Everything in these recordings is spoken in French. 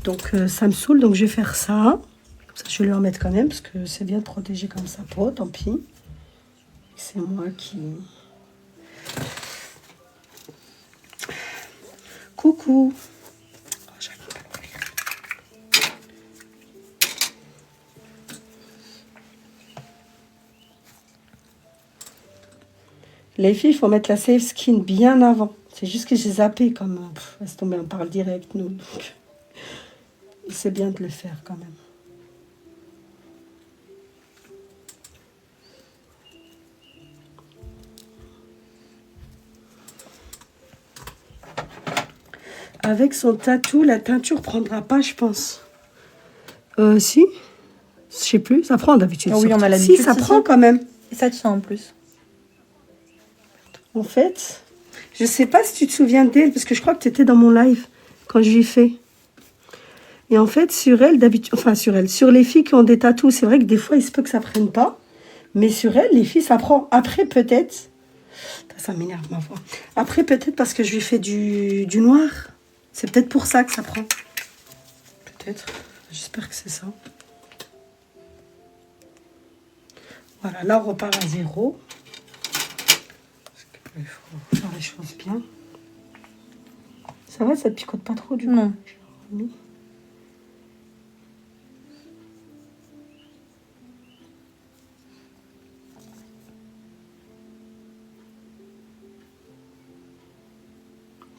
Donc ça me saoule, donc je vais faire ça. Comme ça, je vais lui en mettre quand même, parce que c'est bien de protéger comme sa peau, tant pis. C'est moi qui... Coucou. Oh, j'arrive pas à l'ouvrir. Les filles, il faut mettre la Safe Skin bien avant. C'est juste que j'ai zappé comme... laisse tomber, on parle direct, nous. Donc, c'est bien de le faire quand même. Avec son tatou, la teinture prendra pas, je pense. Si. Je sais plus, ça prend d'habitude. Oh oui, on a l'habitude. Si, ça prend quand même. Et ça tient en plus. En fait, je sais pas si tu te souviens d'elle, parce que je crois que tu étais dans mon live quand je lui ai fait. Et en fait, sur elle, d'habitude, enfin sur elle, sur les filles qui ont des tatous, c'est vrai que des fois, il se peut que ça prenne pas. Mais sur elle, les filles, ça prend. Après, peut-être... Ça m'énerve, ma voix. Après, peut-être parce que je lui fais du noir. C'est peut-être pour ça que ça prend. Peut-être. J'espère que c'est ça. Voilà, là, on repart à 0. Il faut faire les choses bien. Ça va, ça te picote pas trop, du coup? Non.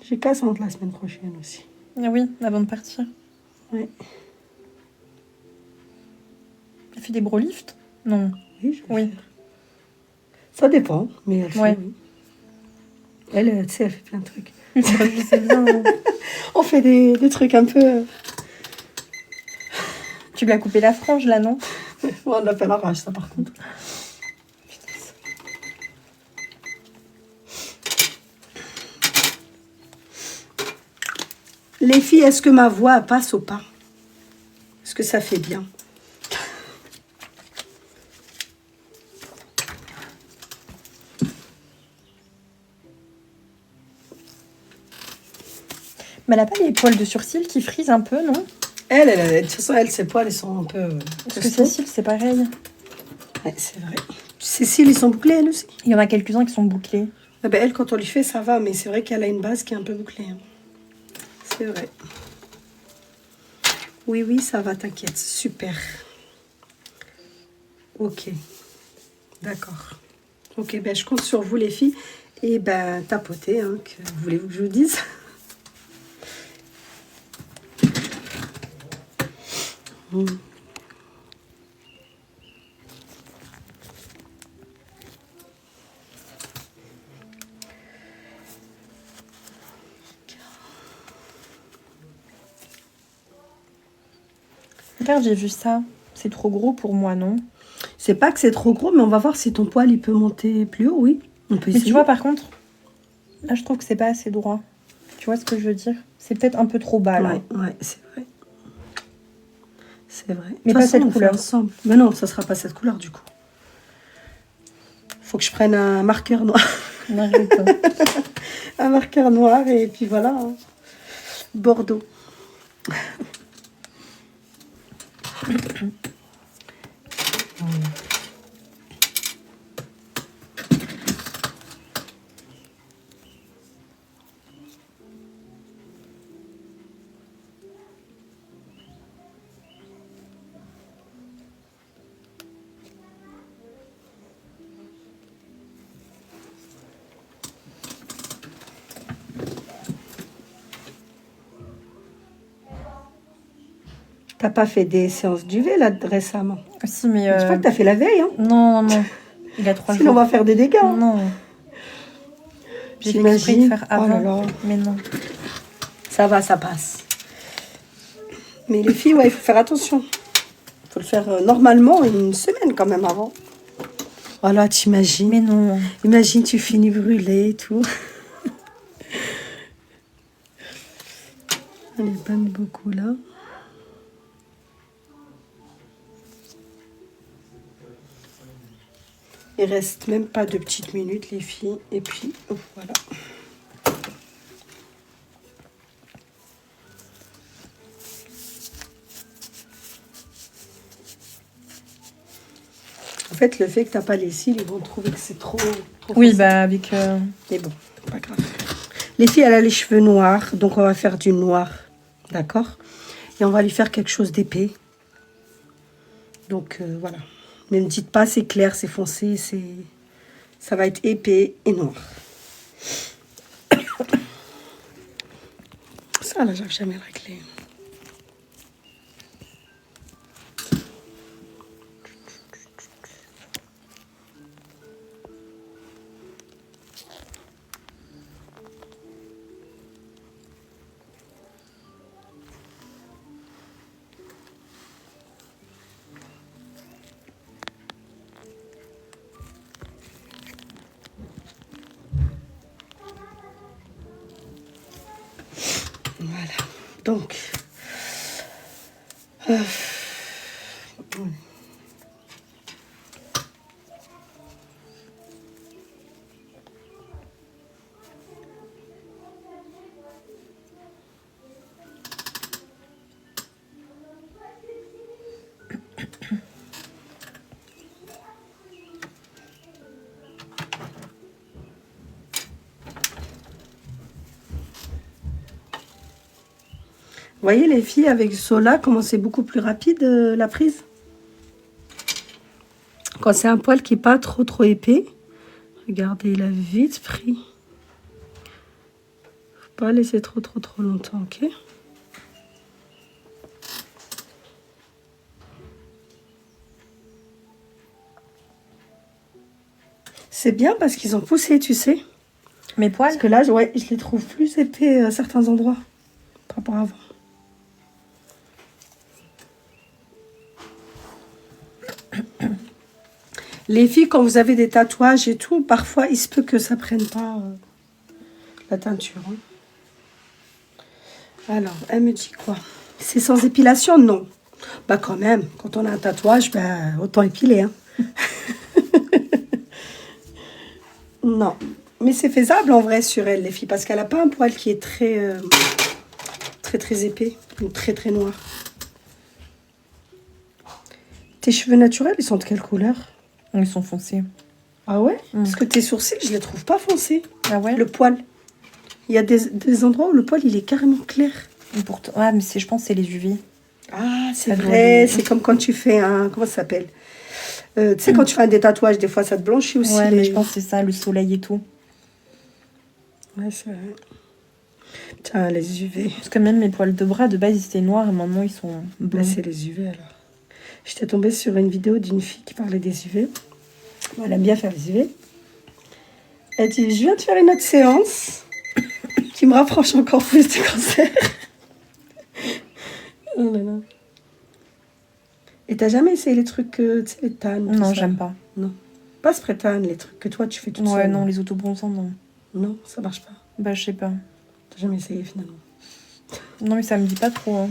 J'ai Cassandre la semaine prochaine aussi. Ah oui, avant de partir. Oui. Elle fait des bro lifts? Non. Oui, je vais Oui. faire. Ça dépend, mais elle fait, Ouais. oui. Elle, tu sais, elle fait plein de trucs. Je sais bien. On fait des trucs un peu... Tu lui as coupé la frange là, non? On appelle la rage, ça, par contre. Les filles, est-ce que ma voix passe ou pas? Est-ce que ça fait bien? Mais elle a pas les poils de sourcils qui frisent un peu, non? De toute façon, ses poils, ils sont un peu... Parce que Cécile, c'est pareil. Ouais, c'est vrai. Cécile, ils sont bouclés, elle aussi? Il y en a quelques-uns qui sont bouclés. Ah ben, elle, quand on lui fait, ça va, mais c'est vrai qu'elle a une base qui est un peu bouclée. Hein. C'est vrai. Oui, oui, ça va, t'inquiète. Super. Ok. D'accord. Ok, ben, je compte sur vous, les filles. Et ben, tapotez, hein, que voulez-vous que je vous dise? Regarde, j'ai vu ça. C'est trop gros pour moi, non? C'est pas que c'est trop gros, mais on va voir si ton poil, il peut monter plus haut, oui. On peut Mais essayer. tu vois, par contre, là, je trouve que c'est pas assez droit. Tu vois ce que je veux dire? C'est peut-être un peu trop bas, là. Ouais, c'est vrai. C'est vrai. Mais De pas toute façon, cette on fait couleur. ensemble. Mais non, ça sera pas cette couleur, du coup. Faut que je prenne un marqueur noir. Arrête. Un marqueur noir, et puis voilà. Hein. Bordeaux. T'as pas fait des séances d'UV là récemment? Si, mais... Je pas que t'as fait la veille, hein? Non, non. Il a 3 Sinon, jours. on va faire des dégâts. Hein. Non. J'ai fait exprès de faire avant. Oh là là. Mais non. Ça va, ça passe. Mais les filles, ouais, il faut faire attention. Il faut le faire normalement une semaine quand même avant. Voilà, t'imagines. Mais non. Imagine, tu finis brûlée et tout. Elle est bonne beaucoup là. Il reste même pas de petites minutes, les filles. Et puis, oh, voilà. fait, le fait que t'as pas les cils, ils vont trouver que c'est trop Oui, foncé. bah avec... Mais bon, pas grave. Les filles, elle a les cheveux noirs, donc on va faire du noir. D'accord? Et on va lui faire quelque chose d'épais. Donc, voilà. Mais ne dites pas c'est clair, c'est foncé, c'est... Ça va être épais et noir. Ça, là, j'avais jamais réglé. Voilà. Donc... Vous voyez les filles, avec Sola, comment c'est beaucoup plus rapide la prise. Quand c'est un poil qui n'est pas trop épais. Regardez, il a vite pris. Faut pas laisser trop longtemps, ok? C'est bien parce qu'ils ont poussé, tu sais. mes poils. Parce que là, ouais, je les trouve plus épais à certains endroits par rapport à avant. Les filles, quand vous avez des tatouages et tout, parfois, il se peut que ça prenne pas la teinture. Hein. Alors, elle me dit quoi? C'est sans épilation? Non. Bah quand même, quand on a un tatouage, bah, autant épiler. Hein. Non. Mais c'est faisable en vrai sur elle, les filles, parce qu'elle n'a pas un poil qui est très épais, ou très noir. Tes cheveux naturels, ils sont de quelle couleur? Ils sont foncés. Ah ouais? Parce que tes sourcils, je les trouve pas foncés. Ah ouais? Le poil. Il y a des endroits où le poil, il est carrément clair. Pourtant... Ah, mais je pense que c'est les UV. Ah, c'est Ça doit vrai. aller. C'est comme quand tu fais un... Comment ça s'appelle? Tu sais, quand tu fais des tatouages, des fois, ça te blanchit aussi. Ouais, mais je pense que c'est ça, le soleil et tout. Ouais, c'est vrai. Putain, les UV. Parce que même mes poils de bras, de base, ils étaient noirs et maintenant, ils sont Bah, bleus. c'est les UV, alors. J'étais tombée sur une vidéo d'une fille qui parlait des UV. Elle aime bien faire les UV. Elle dit, je viens de faire une autre séance qui me rapproche encore plus du cancer. Oh là là. Et t'as jamais essayé les trucs, tu sais, les tannes? Non, j'aime pas. Non. Pas spray tan, les trucs que toi, tu fais toute Ouais, seule. non, les autobronzants, non. Non, ça marche pas. Bah, je sais pas. T'as jamais essayé, finalement. Non, mais ça me dit pas trop. Hein.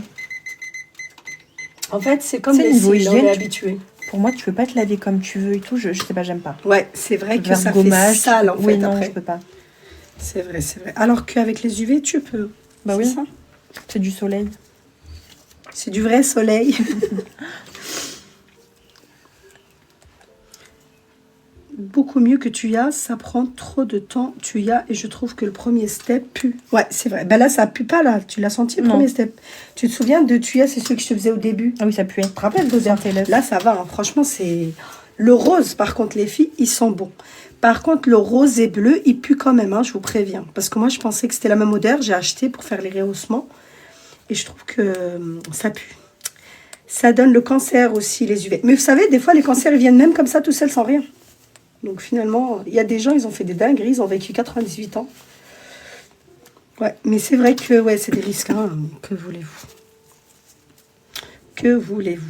En fait, c'est comme C'est les niveau cils, on hygiène, est tu- habitué. Pour moi, tu peux pas te laver comme tu veux et tout. Je sais pas, j'aime pas. Ouais, c'est vrai que Vers ça gommage, fait sale, en oui, fait, non, après. je peux pas. C'est vrai, c'est vrai. Alors qu'avec les UV, tu peux. Bah C'est oui. ça. C'est du soleil. C'est du vrai soleil. Beaucoup mieux que Tuya, ça prend trop de temps, Tuya, et je trouve que le premier step pue. Ouais, c'est vrai. Ben là, ça pue pas, là. Tu l'as senti, le Non. premier step. Tu te souviens de Tuya, c'est ceux que je te faisais au début. Ah oui, ça puait. Tu te rappelles d'odeur? Sentais l'œuf. Là, ça va. Hein. Franchement, c'est... Le rose, par contre, les filles, ils sont bons. Par contre, le rose et bleu, il pue quand même, hein, je vous préviens. Parce que moi, je pensais que c'était la même odeur. J'ai acheté pour faire les rehaussements. Et je trouve que ça pue. Ça donne le cancer aussi, les UV. Mais vous savez, des fois, les cancers, ils viennent même comme ça, tout seuls, sans rien. Donc finalement, il y a des gens, ils ont fait des dingueries, ils ont vécu 98 ans. Ouais, mais c'est vrai que ouais, c'est des risques. Hein. Que voulez-vous? Que voulez-vous?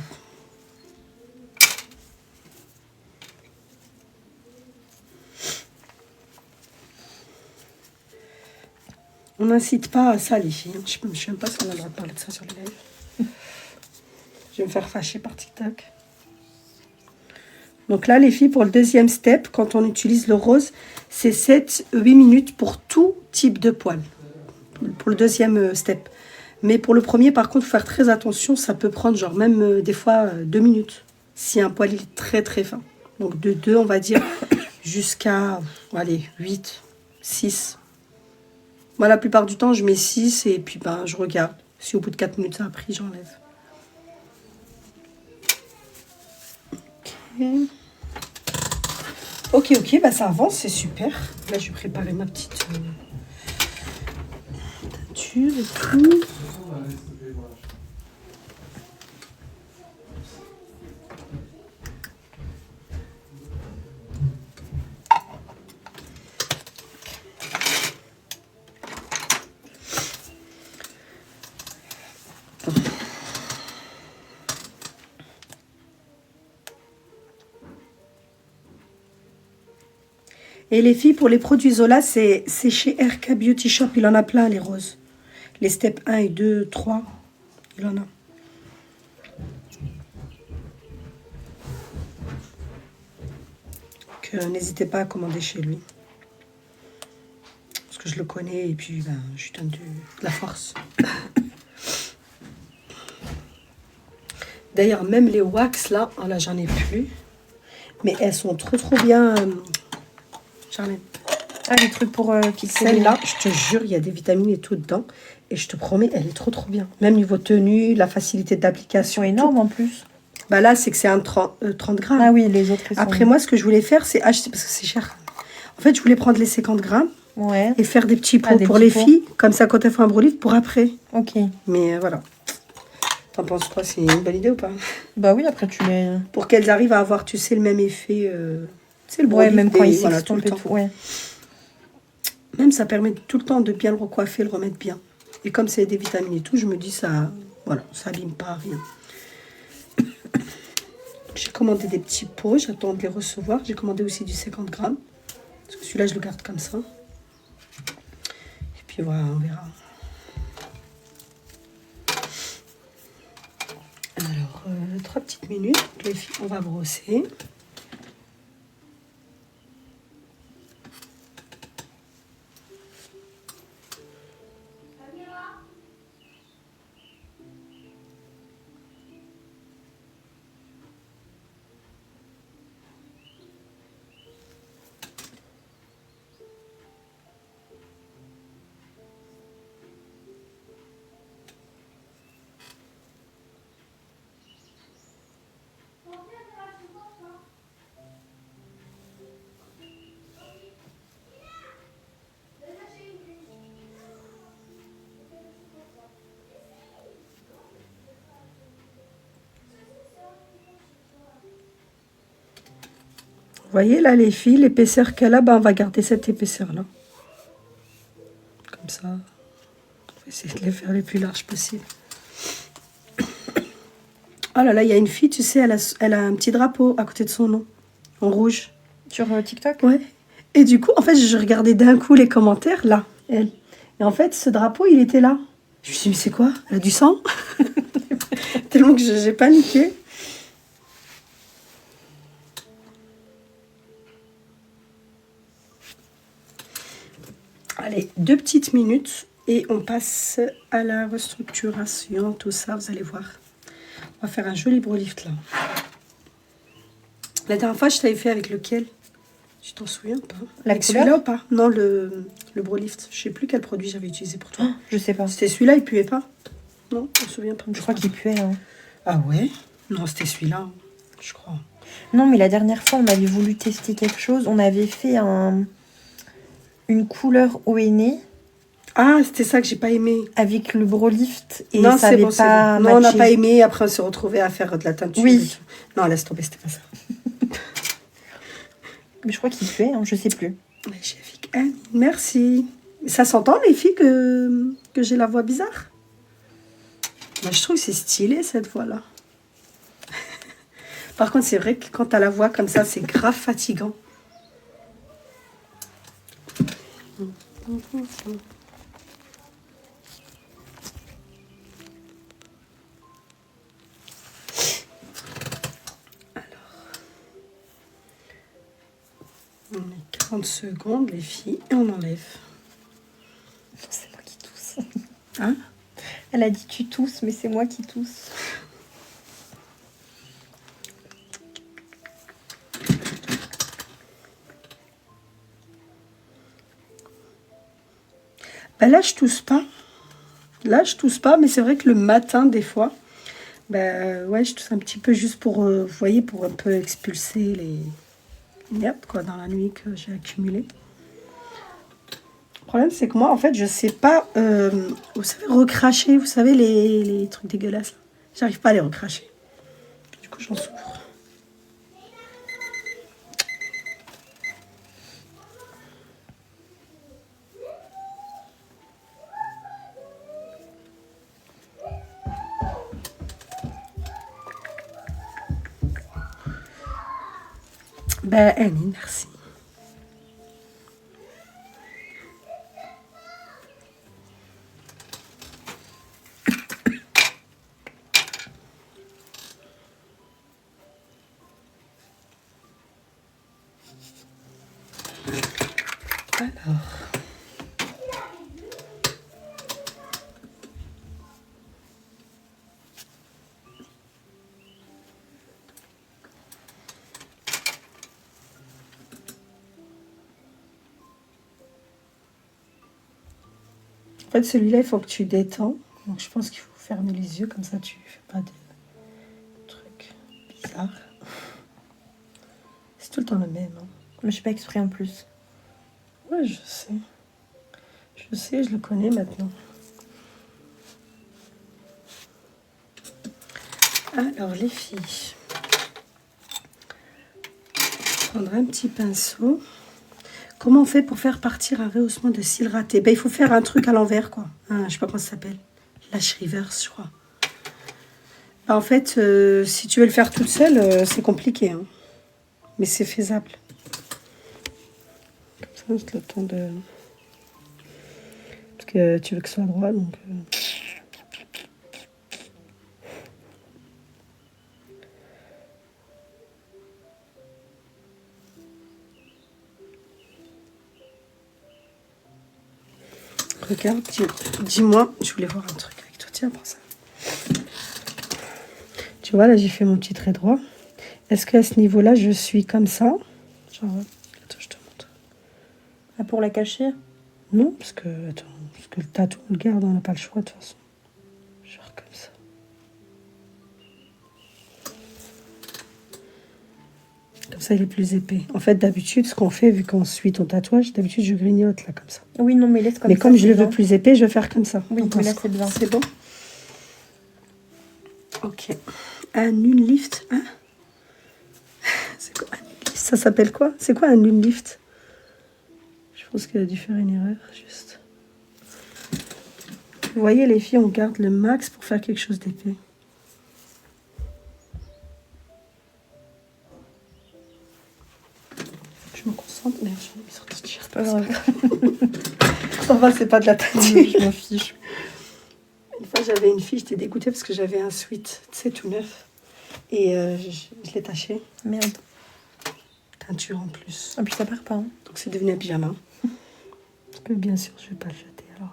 On n'incite pas à ça, les filles. Je ne sais même pas si on a le droit de parler de ça sur le live. Je vais me faire fâcher par TikTok. Donc là, les filles, pour le deuxième step, quand on utilise le rose, c'est 7-8 minutes pour tout type de poil. Pour le deuxième step. Mais pour le premier, par contre, il faut faire très attention. Ça peut prendre genre même des fois 2 minutes. Si un poil est très très fin. Donc de 2, on va dire, jusqu'à, allez, 8, 6. Moi, la plupart du temps, je mets 6 et puis ben, je regarde. Si au bout de 4 minutes ça a pris, j'enlève. Ok, ok, bah ça avance, c'est super. Là, je vais préparer ma petite teinture et tout. Et les filles, pour les produits Zola, c'est chez RK Beauty Shop. Il en a plein, les roses. Les steps 1 et 2, 3, il en a. Donc, n'hésitez pas à commander chez lui. Parce que je le connais et puis ben, je lui donne de la force. D'ailleurs, même les wax, là, oh là j'en ai plus. Mais elles sont trop bien. J'en ai. Ah, les trucs pour fixer. Celle-là, je te jure, il y a des vitamines et tout dedans. Et je te promets, elle est trop bien. Même niveau tenue, la facilité d'application. Énorme en plus. Bah là, c'est que c'est un 30 grammes. Ah oui, les autres. Après, moi, ce que je voulais faire, c'est acheter, parce que c'est cher. En fait, je voulais prendre les 50 grammes ouais. et faire des petits pots pour les filles. Comme ça, quand elles font un brolive, pour après. Ok. Mais voilà. T'en penses quoi? C'est une bonne idée ou pas? Bah oui, après tu les... Pour qu'elles arrivent à avoir, tu sais, le même effet. C'est le brolive. Ouais, même quand ils voilà, tout le temps. Tout, ouais. Même ça permet tout le temps de bien le recoiffer, le remettre bien. Et comme c'est des vitamines et tout, je me dis ça, voilà, ça abîme pas, rien. J'ai commandé des petits pots, j'attends de les recevoir. J'ai commandé aussi du 50 grammes. Parce que celui-là, je le garde comme ça. Et puis voilà, on verra. Alors, 3 petites minutes. Les filles, on va brosser. Vous voyez là les filles, l'épaisseur qu'elle a, ben, on va garder cette épaisseur là. Comme ça, on va essayer de les faire les plus larges possible. Oh là là, il y a une fille, tu sais, elle a un petit drapeau à côté de son nom, en rouge. Sur TikTok? Ouais. Et du coup, en fait, je regardais d'un coup les commentaires, là, elle. Et en fait, ce drapeau, il était là. Je me suis dit, mais c'est quoi? Elle a du sang? Tellement que j'ai paniqué. Allez, 2 petites minutes et on passe à la restructuration, tout ça, vous allez voir. On va faire un joli brolift là. La dernière fois, je t'avais fait avec lequel? Tu t'en souviens ou pas? Avec celui-là ou pas? Non, le brolift. Je sais plus quel produit j'avais utilisé pour toi. Oh, je sais pas. C'était celui-là, il puait pas? Non, je me souviens pas. Je crois qu'il puait. Hein. Ah ouais? Non, c'était celui-là, je crois. Non, mais la dernière fois, on avait voulu tester quelque chose. On avait fait une couleur au henné. Ah, c'était ça que j'ai pas aimé. Avec le brolift. Et non, ça c'est avait bon, pas bon. Non, on n'a pas aimé. Après, on s'est retrouvés à faire de la teinture. Oui. Non, laisse tomber, c'était pas ça. Mais je crois qu'il puait, hein, je sais plus. Merci. Ça s'entend, les filles, que j'ai la voix bizarre? Moi, je trouve que c'est stylé, cette voix-là. Par contre, c'est vrai que quand tu as la voix comme ça, c'est grave fatigant. On met 40 secondes, les filles, et on enlève. C'est moi qui tousse. Hein? Elle a dit tu tousses, mais c'est moi qui tousse. Ben là, je tousse pas. Là, je tousse pas, mais c'est vrai que le matin, des fois, ben ouais, je tousse un petit peu juste pour, vous voyez, pour un peu expulser les merdes, quoi, dans la nuit que j'ai accumulées. Le problème, c'est que moi, en fait, je sais pas, vous savez, recracher, vous savez, les trucs dégueulasses. J'arrive pas à les recracher. Du coup, j'en souffre. Ben, Annie, merci. Alors. En fait, celui-là, il faut que tu détends. Donc, je pense qu'il faut fermer les yeux, comme ça, tu fais pas de trucs bizarres. C'est tout le temps le même. Hein. Mais je suis pas exprès en plus. Ouais, je sais. Je sais, je le connais maintenant. Alors, les filles. Prendre un petit pinceau. Comment on fait pour faire partir un rehaussement de cils raté? Ben, il faut faire un truc à l'envers, quoi. Je sais pas comment ça s'appelle. Lash reverse, je crois. Ben, en fait, si tu veux le faire toute seule, c'est compliqué. Hein. Mais c'est faisable. Comme ça, c'est le temps de... Parce que tu veux que ce soit droit, donc... Regarde, dis-moi, je voulais voir un truc avec toi. Tiens, prends ça. Tu vois, là, j'ai fait mon petit trait droit. Est-ce qu'à ce niveau-là, je suis comme ça? Genre, attends, je te montre. Ah, pour la cacher? Non, parce que le tatou, on le garde, on n'a pas le choix de toute façon. Genre comme ça. Comme ça, il est plus épais. En fait, d'habitude, ce qu'on fait, vu qu'on suit ton tatouage, d'habitude, je grignote là, comme ça. Oui, non, mais laisse comme mais ça. comme je le veux bien. plus épais, je vais faire comme ça. Oui, mais là, c'est bien. C'est bon? Ok. Un lift, hein? C'est quoi un lift? Ça s'appelle quoi? C'est quoi un lift? Je pense qu'il a dû faire une erreur, juste. Vous voyez, les filles, on garde le max pour faire quelque chose d'épais. Je me concentre. Merde, j'en ai mis sur ton t-shirt. Pas grave. Ça va, c'est pas de la teinture. Je m'en fiche. Une fois, j'avais une fille, j'étais dégoûtée parce que j'avais un sweat, tu sais, tout neuf. Et je l'ai taché. Merde. Teinture en plus. Ah, puis ça part pas. Hein. Donc c'est devenu un pyjama. Parce que bien sûr, je vais pas le jeter alors.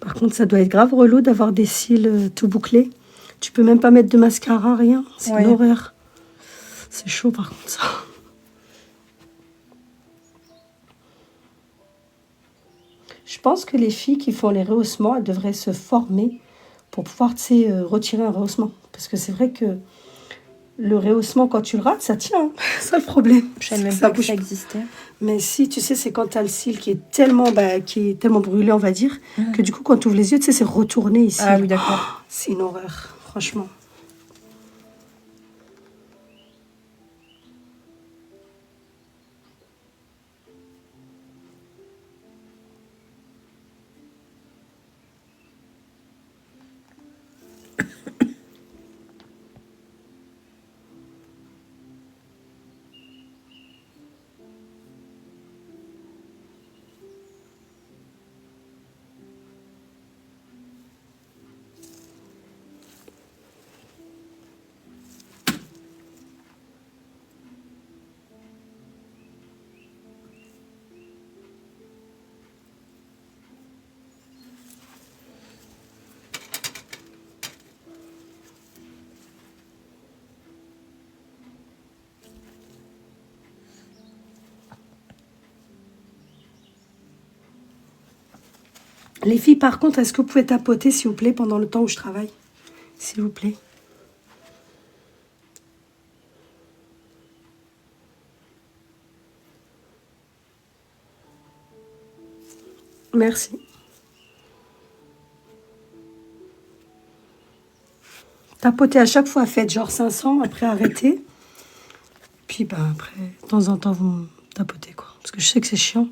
Par contre, ça doit être grave relou d'avoir des cils tout bouclés. Tu peux même pas mettre de mascara, rien. C'est une horreur. C'est chaud par contre ça. Je pense que les filles qui font les rehaussements, elles devraient se former pour pouvoir, tu sais, retirer un rehaussement. Parce que c'est vrai que le rehaussement, quand tu le rates, ça tient. C'est ça le problème. Je savais même pas que ça existait. Mais si, tu sais, c'est quand tu as le cil qui est tellement brûlé, on va dire, que du coup, quand tu ouvres les yeux, tu sais, c'est retourné ici. Ah oui, d'accord. Oh, c'est une horreur, franchement. Les filles, par contre, est-ce que vous pouvez tapoter, s'il vous plaît, pendant le temps où je travaille? S'il vous plaît. Merci. Tapoter à chaque fois, faites genre 500, après arrêtez. Puis bah, après, de temps en temps, vous tapotez, quoi. Parce que je sais que c'est chiant.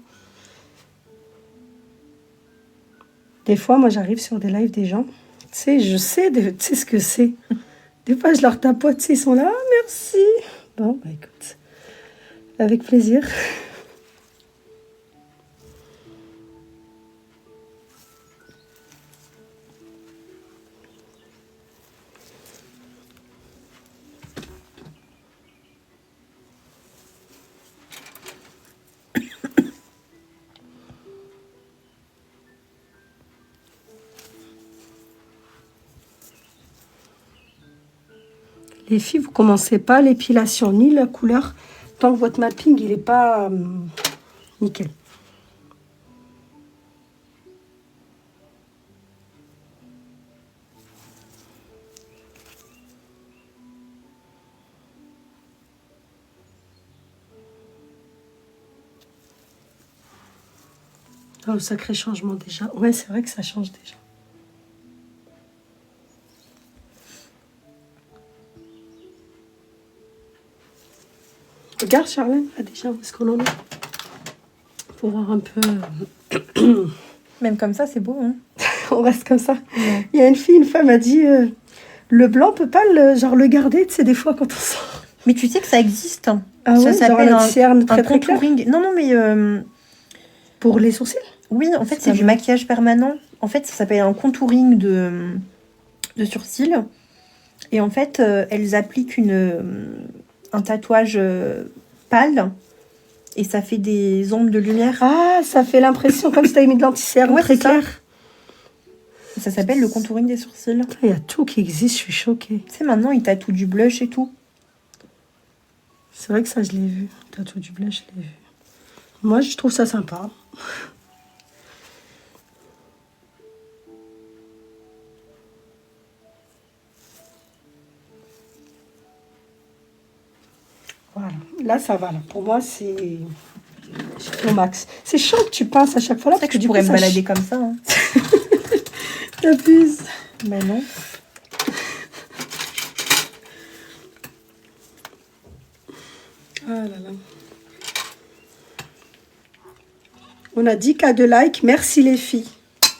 Des fois, moi, j'arrive sur des lives des gens. Tu sais, je sais, tu sais ce que c'est. Des fois, je leur tapote, tu sais, ils sont là, ah, merci. Bon, bah écoute, avec plaisir. Les filles, vous commencez pas l'épilation ni la couleur tant que votre mapping il est pas nickel. Oh, sacré changement déjà. Ouais, c'est vrai que ça change déjà. Regarde, Charlène, là déjà, où est-ce qu'on en est? Pour voir un peu. Même comme ça, c'est beau, hein. On reste comme ça. Ouais. Il y a une femme a dit le blanc, on peut pas le garder, tu sais, des fois quand on sort. Mais tu sais que ça existe. Ah ça ouais, s'appelle un très, très contouring. Clair. Non, mais... Pour les sourcils? Oui, en fait, c'est du maquillage permanent. En fait, ça s'appelle un contouring de sourcils. Et en fait, elles appliquent un tatouage pâle. Et ça fait des ombres de lumière. Ah, ça fait l'impression comme si tu avais mis de l'anti-cerne très clair. Ça s'appelle le contouring des sourcils. Il y a tout qui existe, je suis choquée. Tu sais, maintenant, ils tatouent du blush et tout. C'est vrai que ça, je l'ai vu. Tatou du blush, je l'ai vu. Moi, je trouve ça sympa. Voilà. Là, ça va. Là. Pour moi, c'est au max. C'est chiant que tu pinces à chaque fois là. C'est que tu pourrais me balader comme ça. Hein. T'abuses. Mais non. Ah là là. On a 10 cas de like. Merci les filles.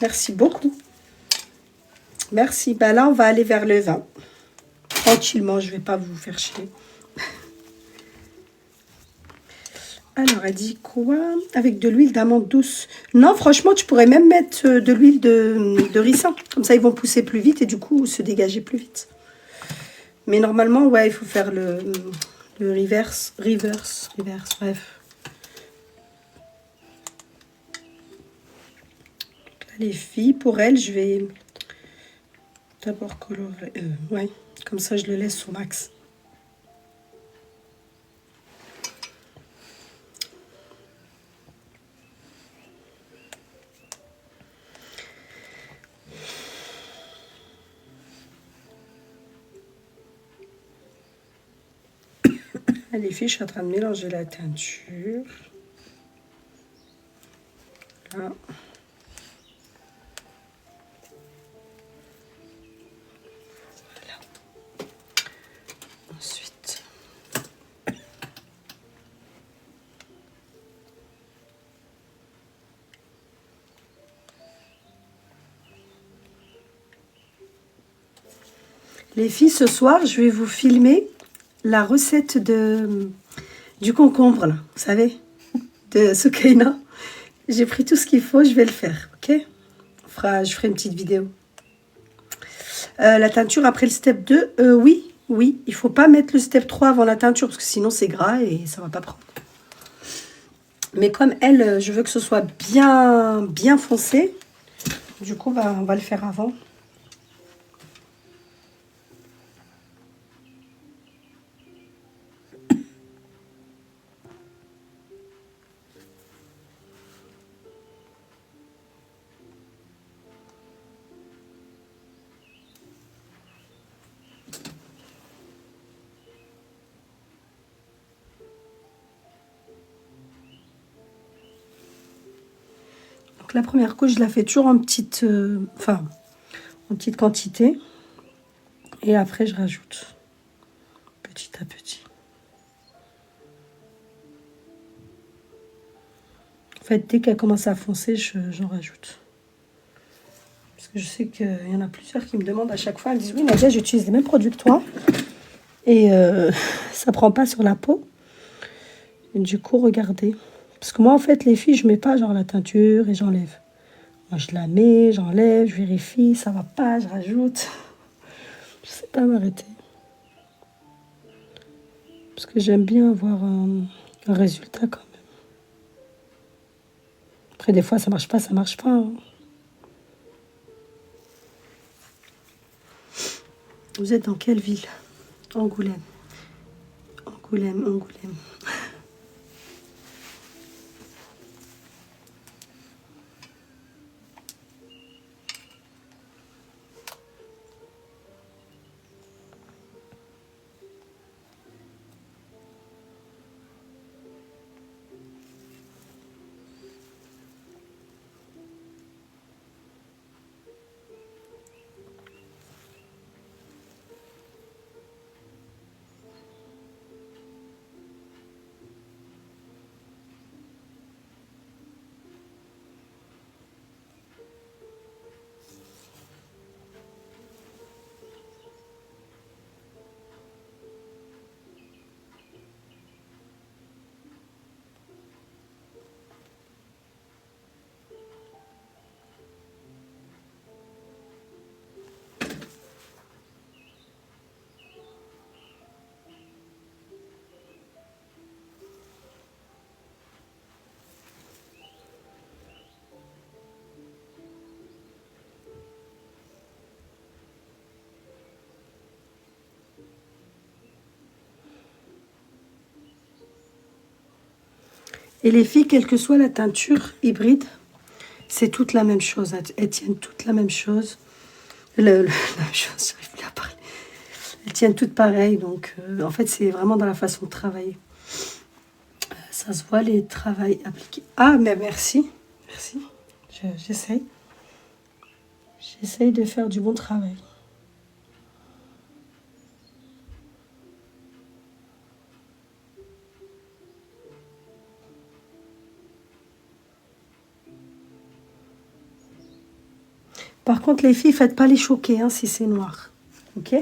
Merci beaucoup. Merci. Ben là, on va aller vers le 20. Tranquillement, je ne vais pas vous faire chier. Alors, elle dit quoi? Avec de l'huile d'amande douce. Non, franchement, tu pourrais même mettre de l'huile de ricin. Comme ça, ils vont pousser plus vite et du coup, se dégager plus vite. Mais normalement, ouais, il faut faire le reverse, bref. les filles, pour elles, je vais d'abord colorer. Ouais, comme ça, je le laisse au max. Les filles, je suis en train de mélanger la teinture. Là. Voilà. Ensuite. Les filles, ce soir, je vais vous filmer la recette du concombre, là, vous savez, de Soukaina. J'ai pris tout ce qu'il faut, je vais le faire, ok? Je ferai une petite vidéo. La teinture après le step 2, oui, il ne faut pas mettre le step 3 avant la teinture, parce que sinon c'est gras et ça ne va pas prendre. Mais comme elle, je veux que ce soit bien foncé, du coup, bah, on va le faire avant. La première couche, je la fais toujours en petite quantité. Et après, je rajoute petit à petit. En fait, dès qu'elle commence à foncer, j'en rajoute. Parce que je sais qu'il y en a plusieurs qui me demandent à chaque fois. Elles disent, oui, Nadia, j'utilise les mêmes produits que toi. Et ça prend pas sur la peau. Et du coup, regardez. Parce que moi, en fait, les filles, je mets pas genre la teinture et j'enlève. Moi, je la mets, j'enlève, je vérifie, ça va pas, je rajoute. Je sais pas m'arrêter. Parce que j'aime bien avoir un résultat quand même. Après, des fois, ça marche pas, hein. Vous êtes dans quelle ville? Angoulême. Angoulême. Et les filles, quelle que soit la teinture hybride, c'est toute la même chose. Elles tiennent toutes la même chose. La même chose, j'arrive plus à parler. Elles tiennent toutes pareilles. Donc, en fait, c'est vraiment dans la façon de travailler. Ça se voit, les travails appliqués. Ah, mais merci. Merci. J'essaye. J'essaye de faire du bon travail. Par contre, les filles, faites pas les choquer hein, si c'est noir. Ok?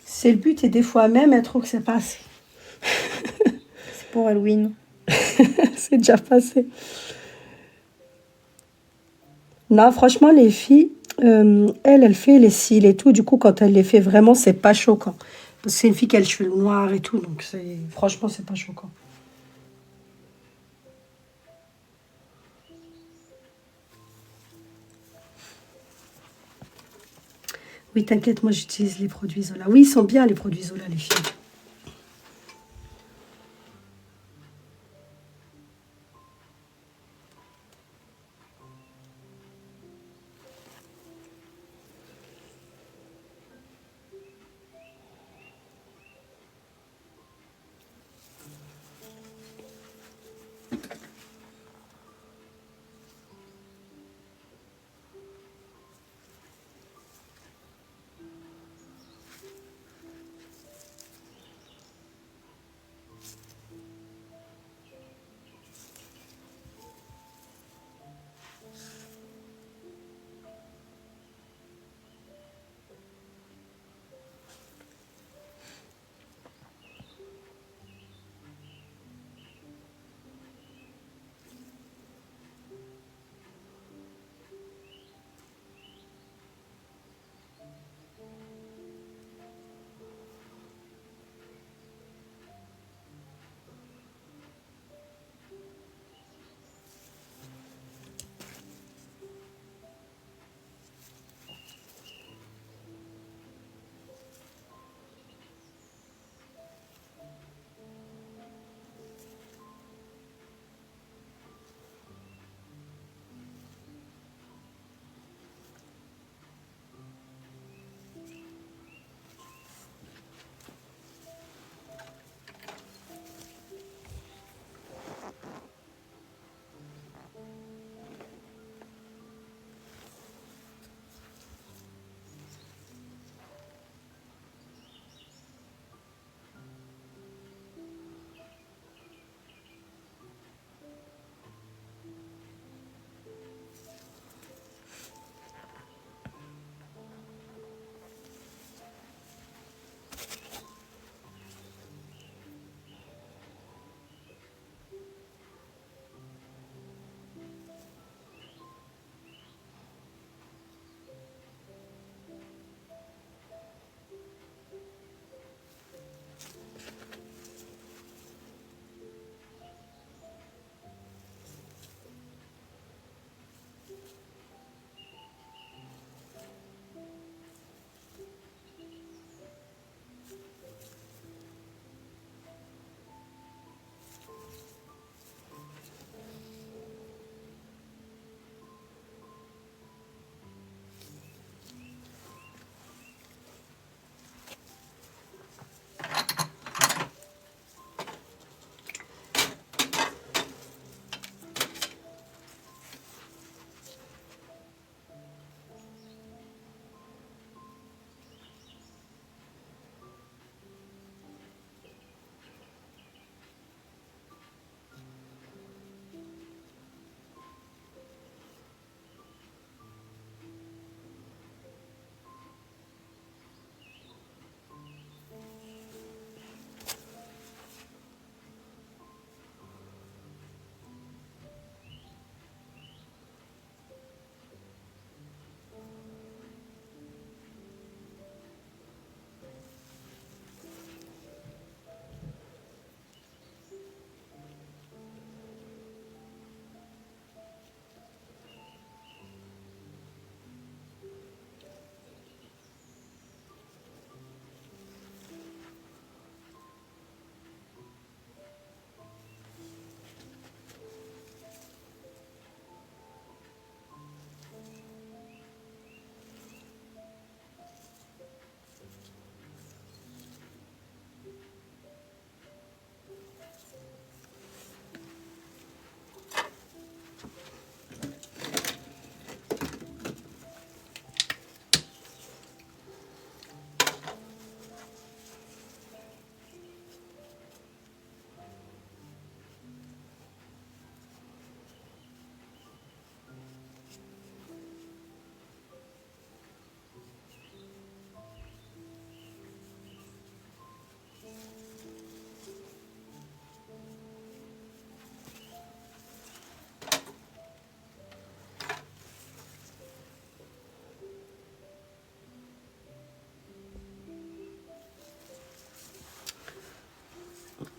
C'est le but et des fois même, elles trouvent que c'est pas assez. C'est pour Halloween. C'est déjà passé. Non, franchement, les filles, elle fait les cils et tout. Du coup, quand elle les fait vraiment, c'est pas choquant. Parce que c'est une fille qui a le cheveu noir et tout, donc franchement, c'est pas choquant. Oui, t'inquiète, moi j'utilise les produits Zola. Oui, ils sont bien les produits Zola, les filles.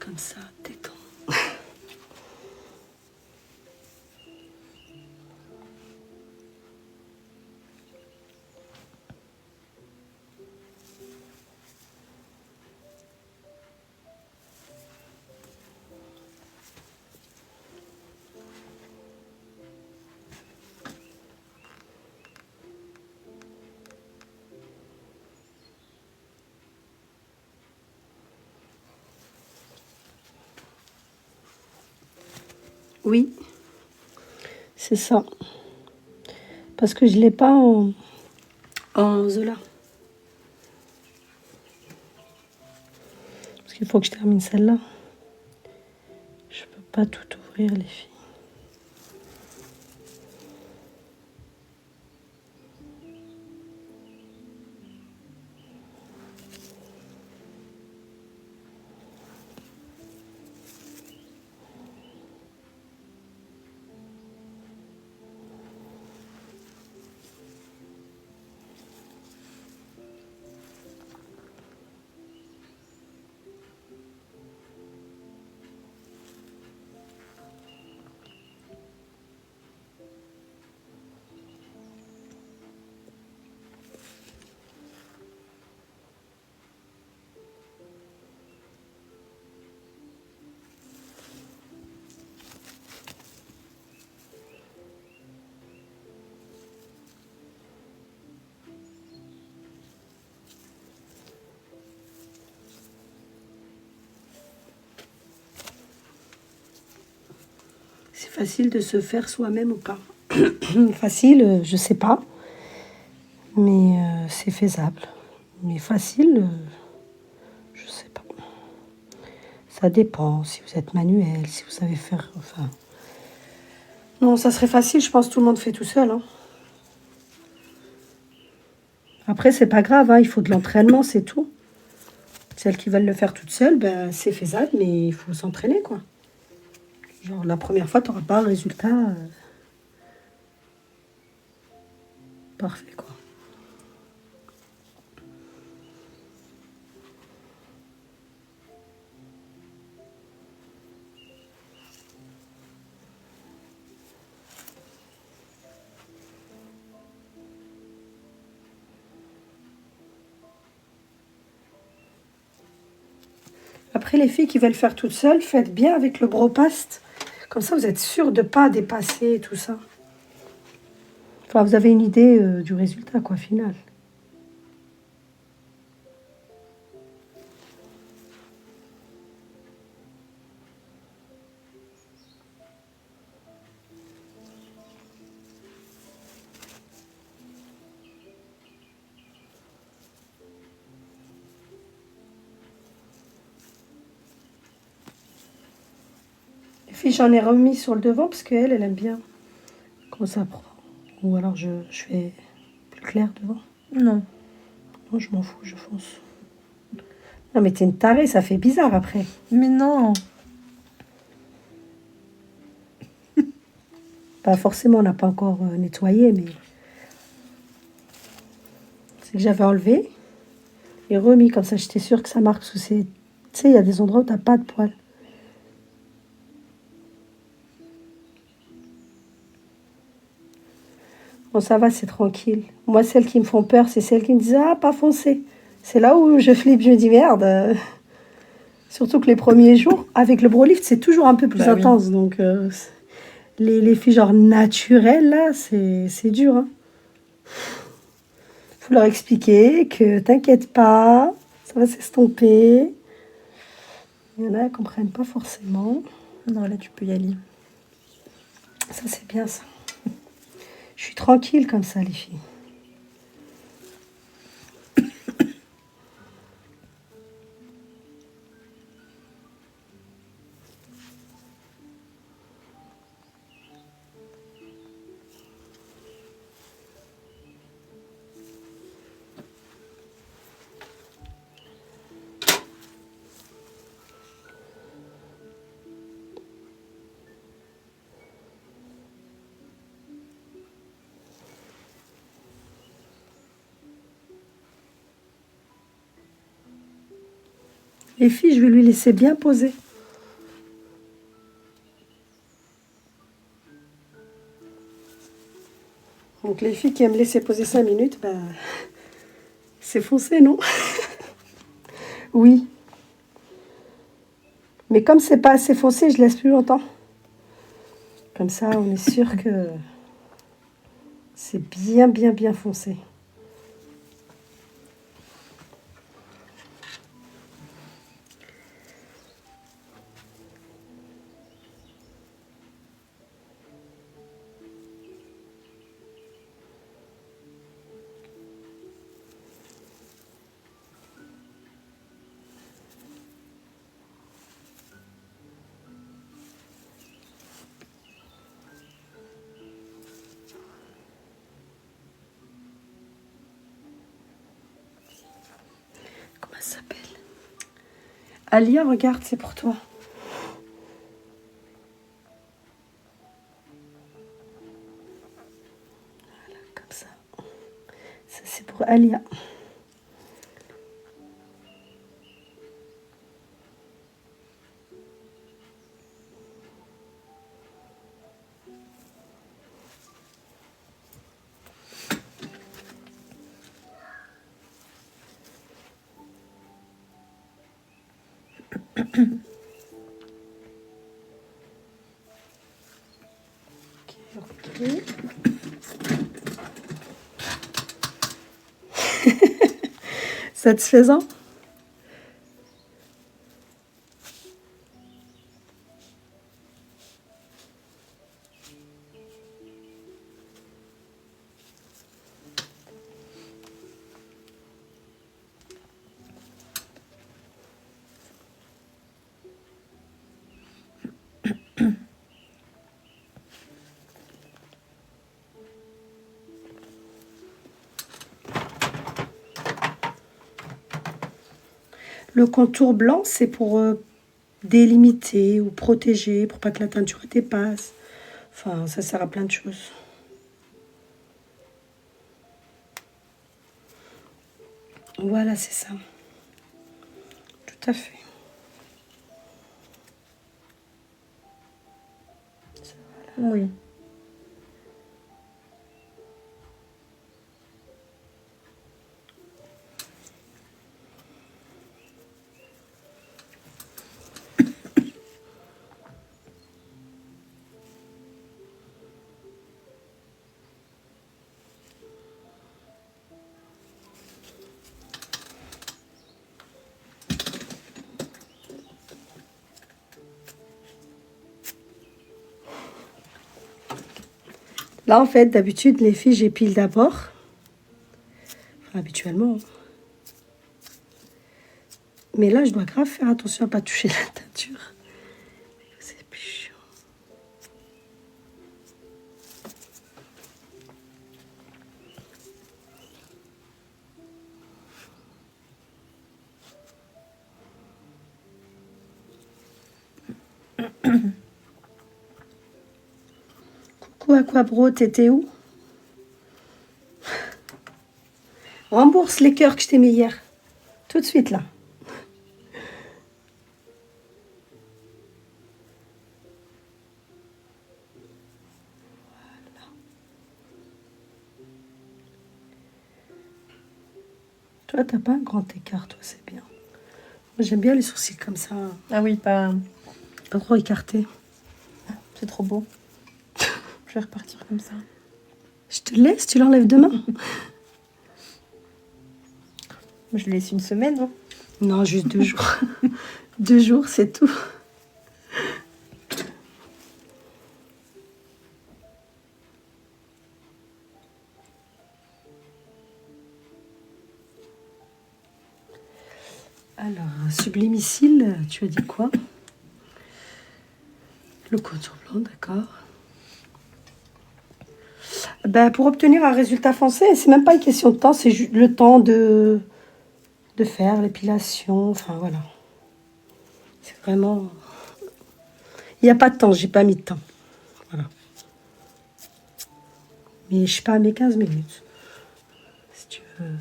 Comme ça, détends. Oui, c'est ça. Parce que je ne l'ai pas en Zola. Parce qu'il faut que je termine celle-là. Je peux pas tout ouvrir, les filles. C'est facile de se faire soi-même ou pas? Facile, je sais pas. Mais c'est faisable. Mais facile, je sais pas. Ça dépend si vous êtes manuel, si vous savez faire... Enfin... Non, ça serait facile, je pense que tout le monde fait tout seul. Hein. Après, c'est pas grave, hein, il faut de l'entraînement, c'est tout. Celles qui veulent le faire toutes seules, ben, c'est faisable, mais il faut s'entraîner, quoi. Genre, la première fois, tu n'auras pas un résultat parfait, quoi. Après, les filles qui veulent faire toutes seules, faites bien avec le bropaste. Comme ça, vous êtes sûr de ne pas dépasser tout ça. Enfin, vous avez une idée du résultat, quoi, final. Les filles, j'en ai remis sur le devant parce qu'elle, elle aime bien quand ça prend. Ou alors, je fais plus clair devant. Non. Non, je m'en fous, je fonce. Non, mais t'es une tarée, ça fait bizarre après. Mais non. Pas forcément, on n'a pas encore nettoyé, mais... C'est que j'avais enlevé et remis, comme ça, j'étais sûre que ça marque sous ces... Tu sais, il y a des endroits où t'as pas de poils. Bon, ça va, c'est tranquille. Moi, celles qui me font peur, c'est celles qui me disent « Ah, pas foncé ». C'est là où je flippe, je me dis « Merde ». Surtout que les premiers jours, avec le Brolift, c'est toujours un peu plus intense. Oui. Donc, les filles genre naturelles, là, c'est dur. Hein. Faut leur expliquer que t'inquiète pas, ça va s'estomper. Il y en a qui comprennent pas forcément. Non, là, tu peux y aller. Ça, c'est bien, ça. Je suis tranquille comme ça, les filles. Les filles, je vais lui laisser bien poser. Donc les filles qui aiment laisser poser 5 minutes, bah, c'est foncé, non? Oui. Mais comme c'est pas assez foncé, je laisse plus longtemps. Comme ça, on est sûr que c'est bien, bien, bien foncé. Comment ça s'appelle? Alia, regarde, c'est pour toi. Voilà, comme ça. Ça, c'est pour Alia. Ok. Satisfaisant? Le contour blanc, c'est pour délimiter ou protéger, pour pas que la teinture dépasse. Enfin, ça sert à plein de choses. Voilà, c'est ça. Tout à fait. Oui. Là, en fait, d'habitude, les filles, j'épile d'abord. Enfin, habituellement. Mais là, je dois grave faire attention à pas toucher la teinture. C'est plus chiant. Coucou Aquabro, t'étais où? Rembourse les cœurs que je t'ai mis hier. Tout de suite, là. Toi, t'as pas un grand écart, toi, c'est bien. Moi, j'aime bien les sourcils comme ça, Ah oui, pas trop écartés. c'est trop beau. Je vais repartir comme ça. Je te laisse, tu l'enlèves demain? Je laisse une semaine, hein. Non, juste 2 jours. 2 jours, c'est tout. Alors, sublimicile, tu as dit quoi? Le contour blanc, d'accord. Ben, pour obtenir un résultat foncé, c'est même pas une question de temps, c'est juste le temps de faire l'épilation. Enfin, voilà. C'est vraiment... Il n'y a pas de temps, j'ai pas mis de temps. Voilà. Mais je sais pas, mes 15 minutes. Si tu veux...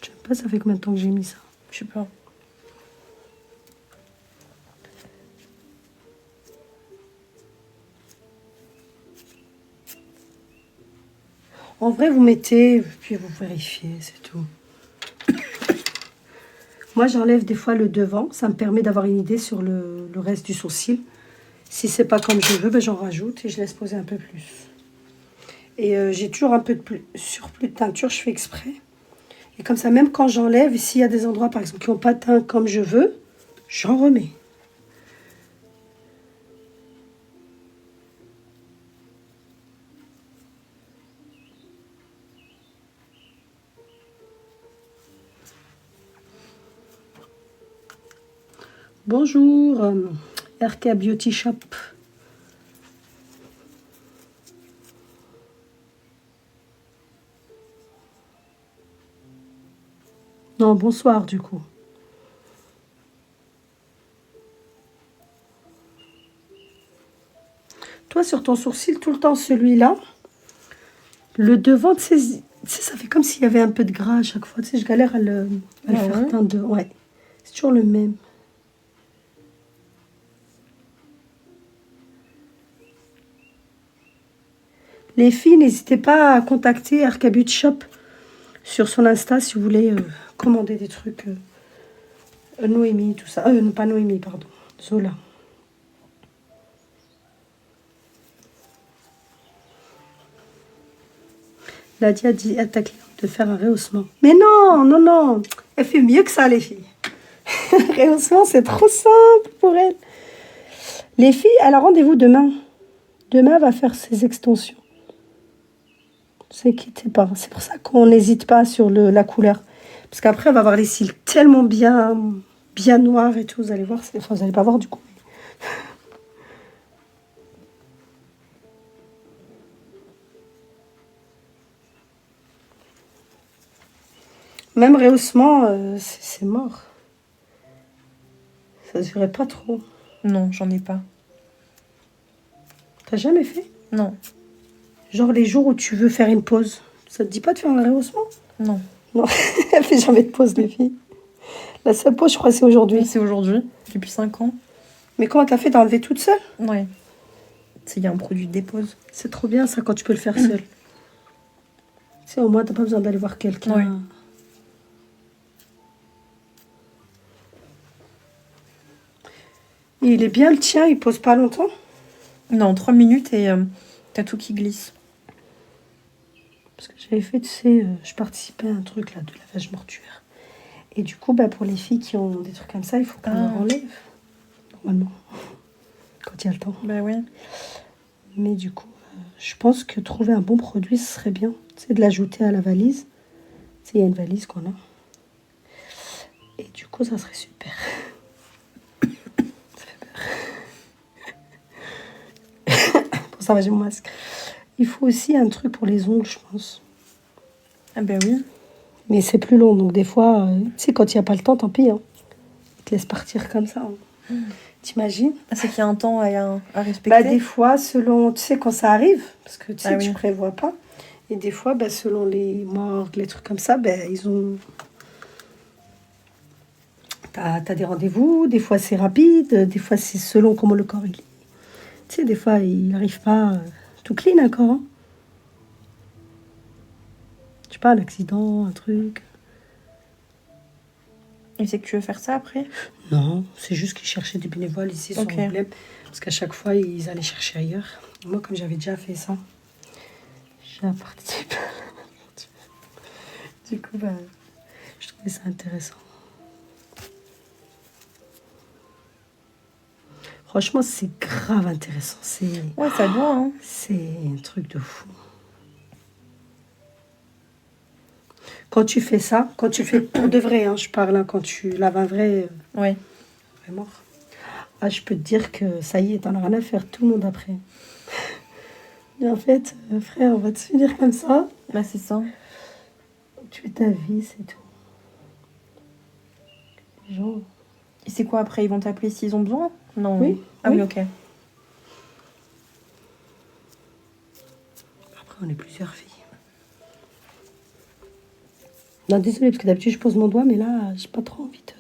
Je sais pas, ça fait combien de temps que j'ai mis ça? Je sais pas. En vrai, vous mettez, puis vous vérifiez, c'est tout. Moi, j'enlève des fois le devant. Ça me permet d'avoir une idée sur le reste du sourcil. Si c'est pas comme je veux, ben, j'en rajoute et je laisse poser un peu plus. Et j'ai toujours un peu de surplus de teinture, je fais exprès. Et comme ça, même quand j'enlève, s'il y a des endroits, par exemple, qui n'ont pas teint comme je veux, j'en remets. Bonjour, RK Beauty Shop. Non, bonsoir du coup. Toi, sur ton sourcil, tout le temps celui-là, le devant, tu sais, ça fait comme s'il y avait un peu de gras à chaque fois. Tu sais, je galère à le faire teindre de... Ouais, c'est toujours le même. Les filles, n'hésitez pas à contacter RK Beauty Shop sur son Insta si vous voulez commander des trucs. Noémie, tout ça. Non, pas Noémie, pardon. Zola. Nadia dit à ta cliente de faire un rehaussement. Mais non, non, non. Elle fait mieux que ça, les filles. Rehaussement, c'est trop simple pour elle. Les filles, elle a rendez-vous demain. Demain, elle va faire ses extensions. Ne vous inquiétez pas. C'est pour ça qu'on n'hésite pas sur la couleur. Parce qu'après, elle va avoir les cils tellement bien noirs et tout. Vous allez voir. Enfin, vous n'allez pas voir du coup. Même rehaussement, c'est mort. Ça se verrait pas trop. Non, j'en ai pas. T'as jamais fait? Non. Genre les jours où tu veux faire une pause. Ça te dit pas de faire un rehaussement? Non. Non, elle fait jamais de pause, les filles. La seule pause, je crois, c'est aujourd'hui. Oui, c'est aujourd'hui, depuis 5 ans. Mais comment t'as fait? T'as enlevé toute seule? Ouais. Il y a un produit de dépose. C'est trop bien, ça, quand tu peux le faire seule. Tu sais, au moins, t'as pas besoin d'aller voir quelqu'un. Ouais. Il est bien, le tien, il pose pas longtemps? Non, 3 minutes et t'as tout qui glisse. Parce que j'avais fait, tu sais, je participais à un truc, là, de lavage mortuaire. Et du coup, bah, pour les filles qui ont des trucs comme ça, il faut qu'on leur enlève. Normalement. Quand il y a le temps. Bah oui. Mais du coup, je pense que trouver un bon produit, ce serait bien. C'est de l'ajouter à la valise. Tu sais, il y a une valise qu'on a. Et du coup, ça serait super. Ça fait peur. Pour ça, j'ai mon masque. Il faut aussi un truc pour les ongles, je pense. Ah bah oui. Mais c'est plus long, donc des fois, tu sais, quand il n'y a pas le temps, tant pis. Hein. Ils te laissent partir comme ça. Hein. T'imagines? C'est qu'il y a un temps à respecter. Bah, des fois, selon, tu sais, quand ça arrive, parce que tu sais, tu oui. prévois pas. Et des fois, bah, selon les morgues, les trucs comme ça, bah, ils ont... T'as des rendez-vous, des fois c'est rapide, des fois c'est selon comment le corps il est. Tu sais, des fois, il n'arrive pas tout clean encore. Hein. Je sais pas, un accident, un truc. Et c'est que tu veux faire ça après? Non, c'est juste qu'ils cherchaient des bénévoles ici sur Ok. Angoulême. Parce qu'à chaque fois, ils allaient chercher ailleurs. Et moi, comme j'avais déjà fait ça, j'ai participé. Du coup, bah, je trouvais ça intéressant. Franchement, c'est grave intéressant. Ouais, ça doit, hein. C'est un truc de fou. Quand tu fais ça, quand tu fais pour de vrai, hein, je parle, hein, quand tu laves un vrai... Ouais. Vraiment. Ah, je peux te dire que ça y est, t'en as rien à faire, tout le monde après. Et en fait, frère, on va te finir comme ça. Bah c'est ça. Tu fais ta vie, c'est tout. Les gens... Et c'est quoi après? Ils vont t'appeler s'ils ont besoin? Non. Oui. Ah oui, oui, ok. Après, on est plusieurs filles. Non, désolée, parce que d'habitude, je pose mon doigt, mais là, j'ai pas trop envie de...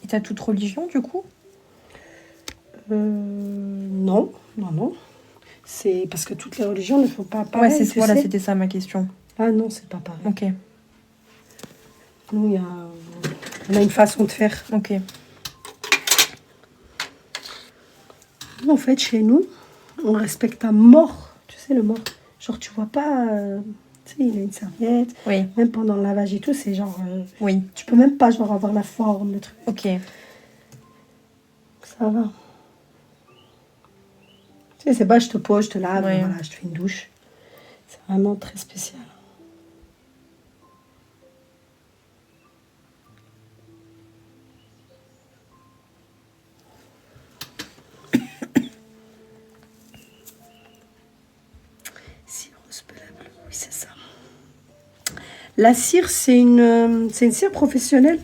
Et t'as toute religion du coup? Non, non, non. C'est parce que toutes les religions ne font pas pareil, Ouais, tu voilà, sais. c'était ça ma question. Ah non, c'est pas pareil. Ok, Nous, on a une façon de faire. ok. En fait, chez nous, on respecte à mort. Tu sais, le mort. Genre, tu vois pas... tu sais, il a une serviette. Oui, Même pendant le lavage et tout, c'est genre... oui, tu peux même pas, genre, avoir la forme, le truc. ok. Ça va. Tu sais, c'est pas je te pose, je te lave, Ouais. voilà, je te fais une douche. C'est vraiment très spécial. Cire spelable, oui, c'est ça. La cire, c'est une cire professionnelle.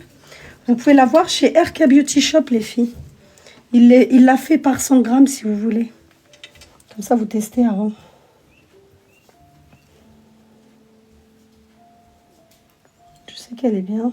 Vous pouvez la voir chez RK Beauty Shop, les filles. Il l'a fait par 100 grammes, si vous voulez. Comme ça, vous testez avant. Je sais qu'elle est bien.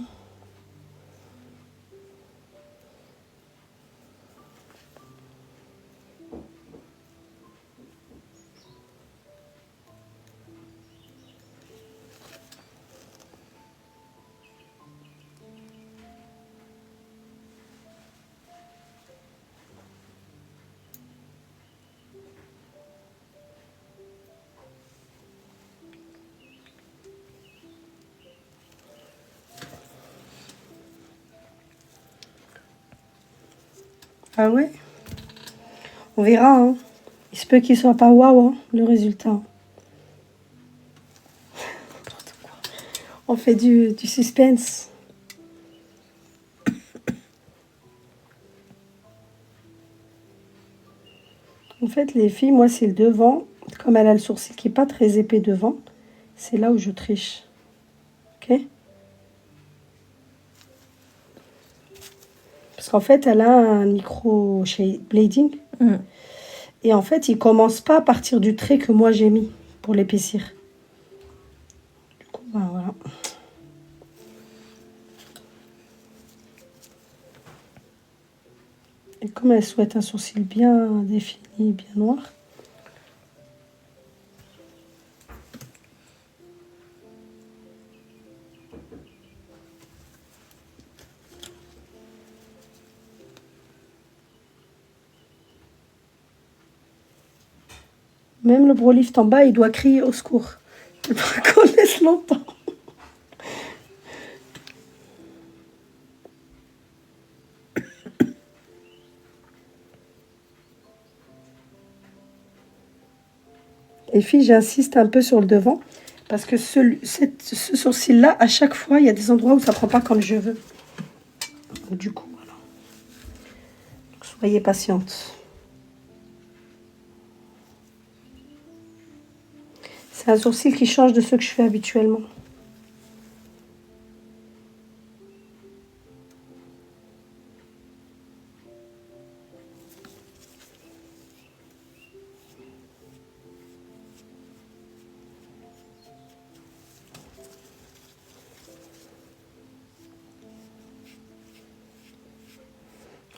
Ah ouais? On verra, hein. Il se peut qu'il soit pas waouh, hein, le résultat. On fait du suspense. En fait, les filles, moi, c'est le devant. Comme elle a le sourcil qui est pas très épais devant, c'est là où je triche. Ok? Parce qu'en fait, elle a un micro chez Blading. Mm. Et en fait, il commence pas à partir du trait que moi j'ai mis pour l'épaissir. Du coup, ben voilà. Et comme elle souhaite un sourcil bien défini, bien noir, même le brolift en bas, il doit crier au secours. Il faut qu'on laisse longtemps. Les filles, j'insiste un peu sur le devant. Parce que ce sourcil-là, à chaque fois, il y a des endroits où ça ne prend pas comme je veux. Donc, du coup, voilà. Donc, soyez patiente. C'est un sourcil qui change de ce que je fais habituellement.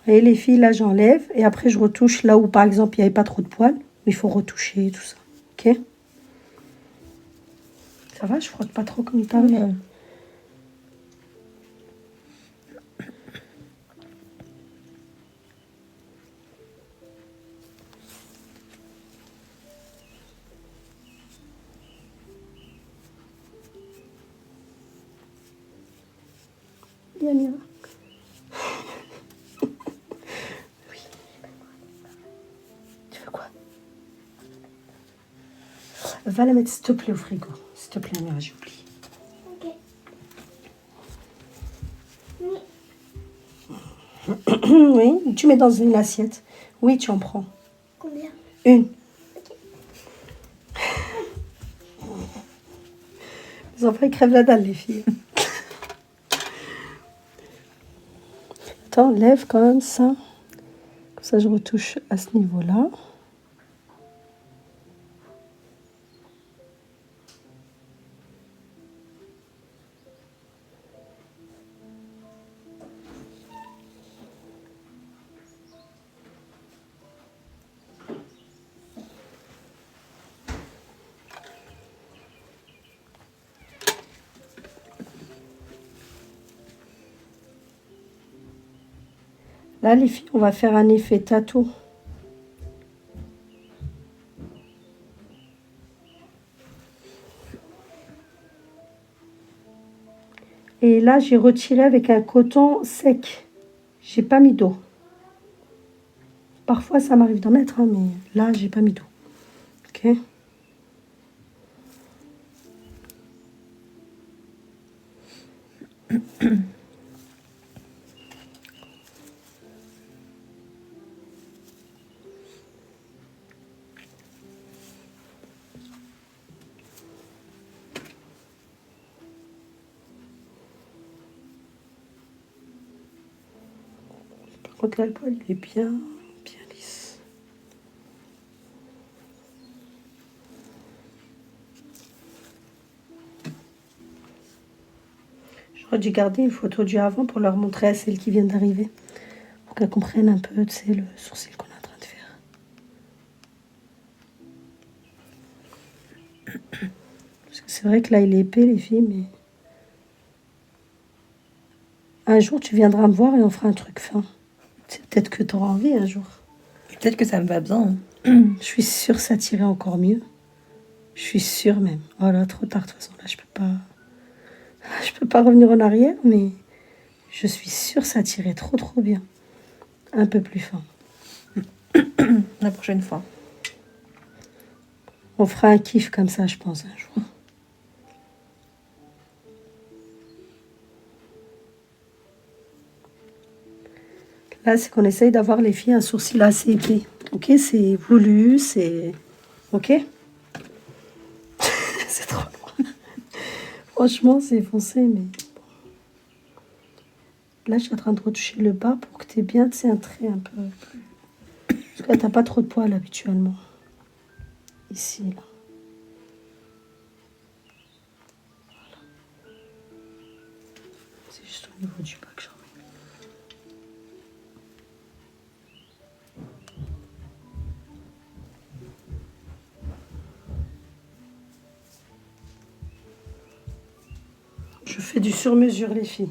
Et les filles, là, j'enlève. Et après, je retouche là où, par exemple, il n'y avait pas trop de poils. Mais il faut retoucher tout ça. Ok? Ça va, je frotte pas trop comme il parle. Non. Yamira. Oui. Tu veux quoi? Va la mettre, s'il te plaît, au frigo. S'il te plaît, Amira, j'ai oublié. Ok. Oui, tu mets dans une assiette. Oui, tu en prends. Combien? Une. Les enfants, ils crèvent la dalle, les filles. Attends, lève comme ça. Comme ça, je retouche à ce niveau-là. Là, les filles, on va faire un effet tatou. Et là, j'ai retiré avec un coton sec. J'ai pas mis d'eau. Parfois, ça m'arrive d'en mettre, hein, mais là, j'ai pas mis d'eau. Ok. Par contre, là, le poil, il est bien lisse. J'aurais dû garder une photo du avant pour leur montrer à celles qui viennent d'arriver. Pour qu'elles comprennent un peu, tu sais, le sourcil qu'on est en train de faire. Parce que c'est vrai que là, il est épais, les filles, mais... Un jour, tu viendras me voir et on fera un truc fin. C'est peut-être que tu auras envie un jour. Peut-être que ça me va bien. Je suis sûre que ça t'irait encore mieux. Je suis sûre même. Oh là, trop tard de toute façon. Là, je peux pas... Je peux pas revenir en arrière, mais je suis sûre que ça t'irait trop bien. Un peu plus fin. La prochaine fois. On fera un kiff comme ça, je pense, un jour. Là, c'est qu'on essaye d'avoir les filles un sourcil assez épais. Ok, c'est voulu, c'est... Ok. C'est trop loin. Franchement, c'est foncé, mais... bon. Là, je suis en train de retoucher le bas pour que tu aies bien, tu sais, un trait un peu... Parce que là, t'as pas trop de poils habituellement. Ici, là. Voilà. C'est juste au niveau du bas que j'en mets. Je fais du sur-mesure, les filles.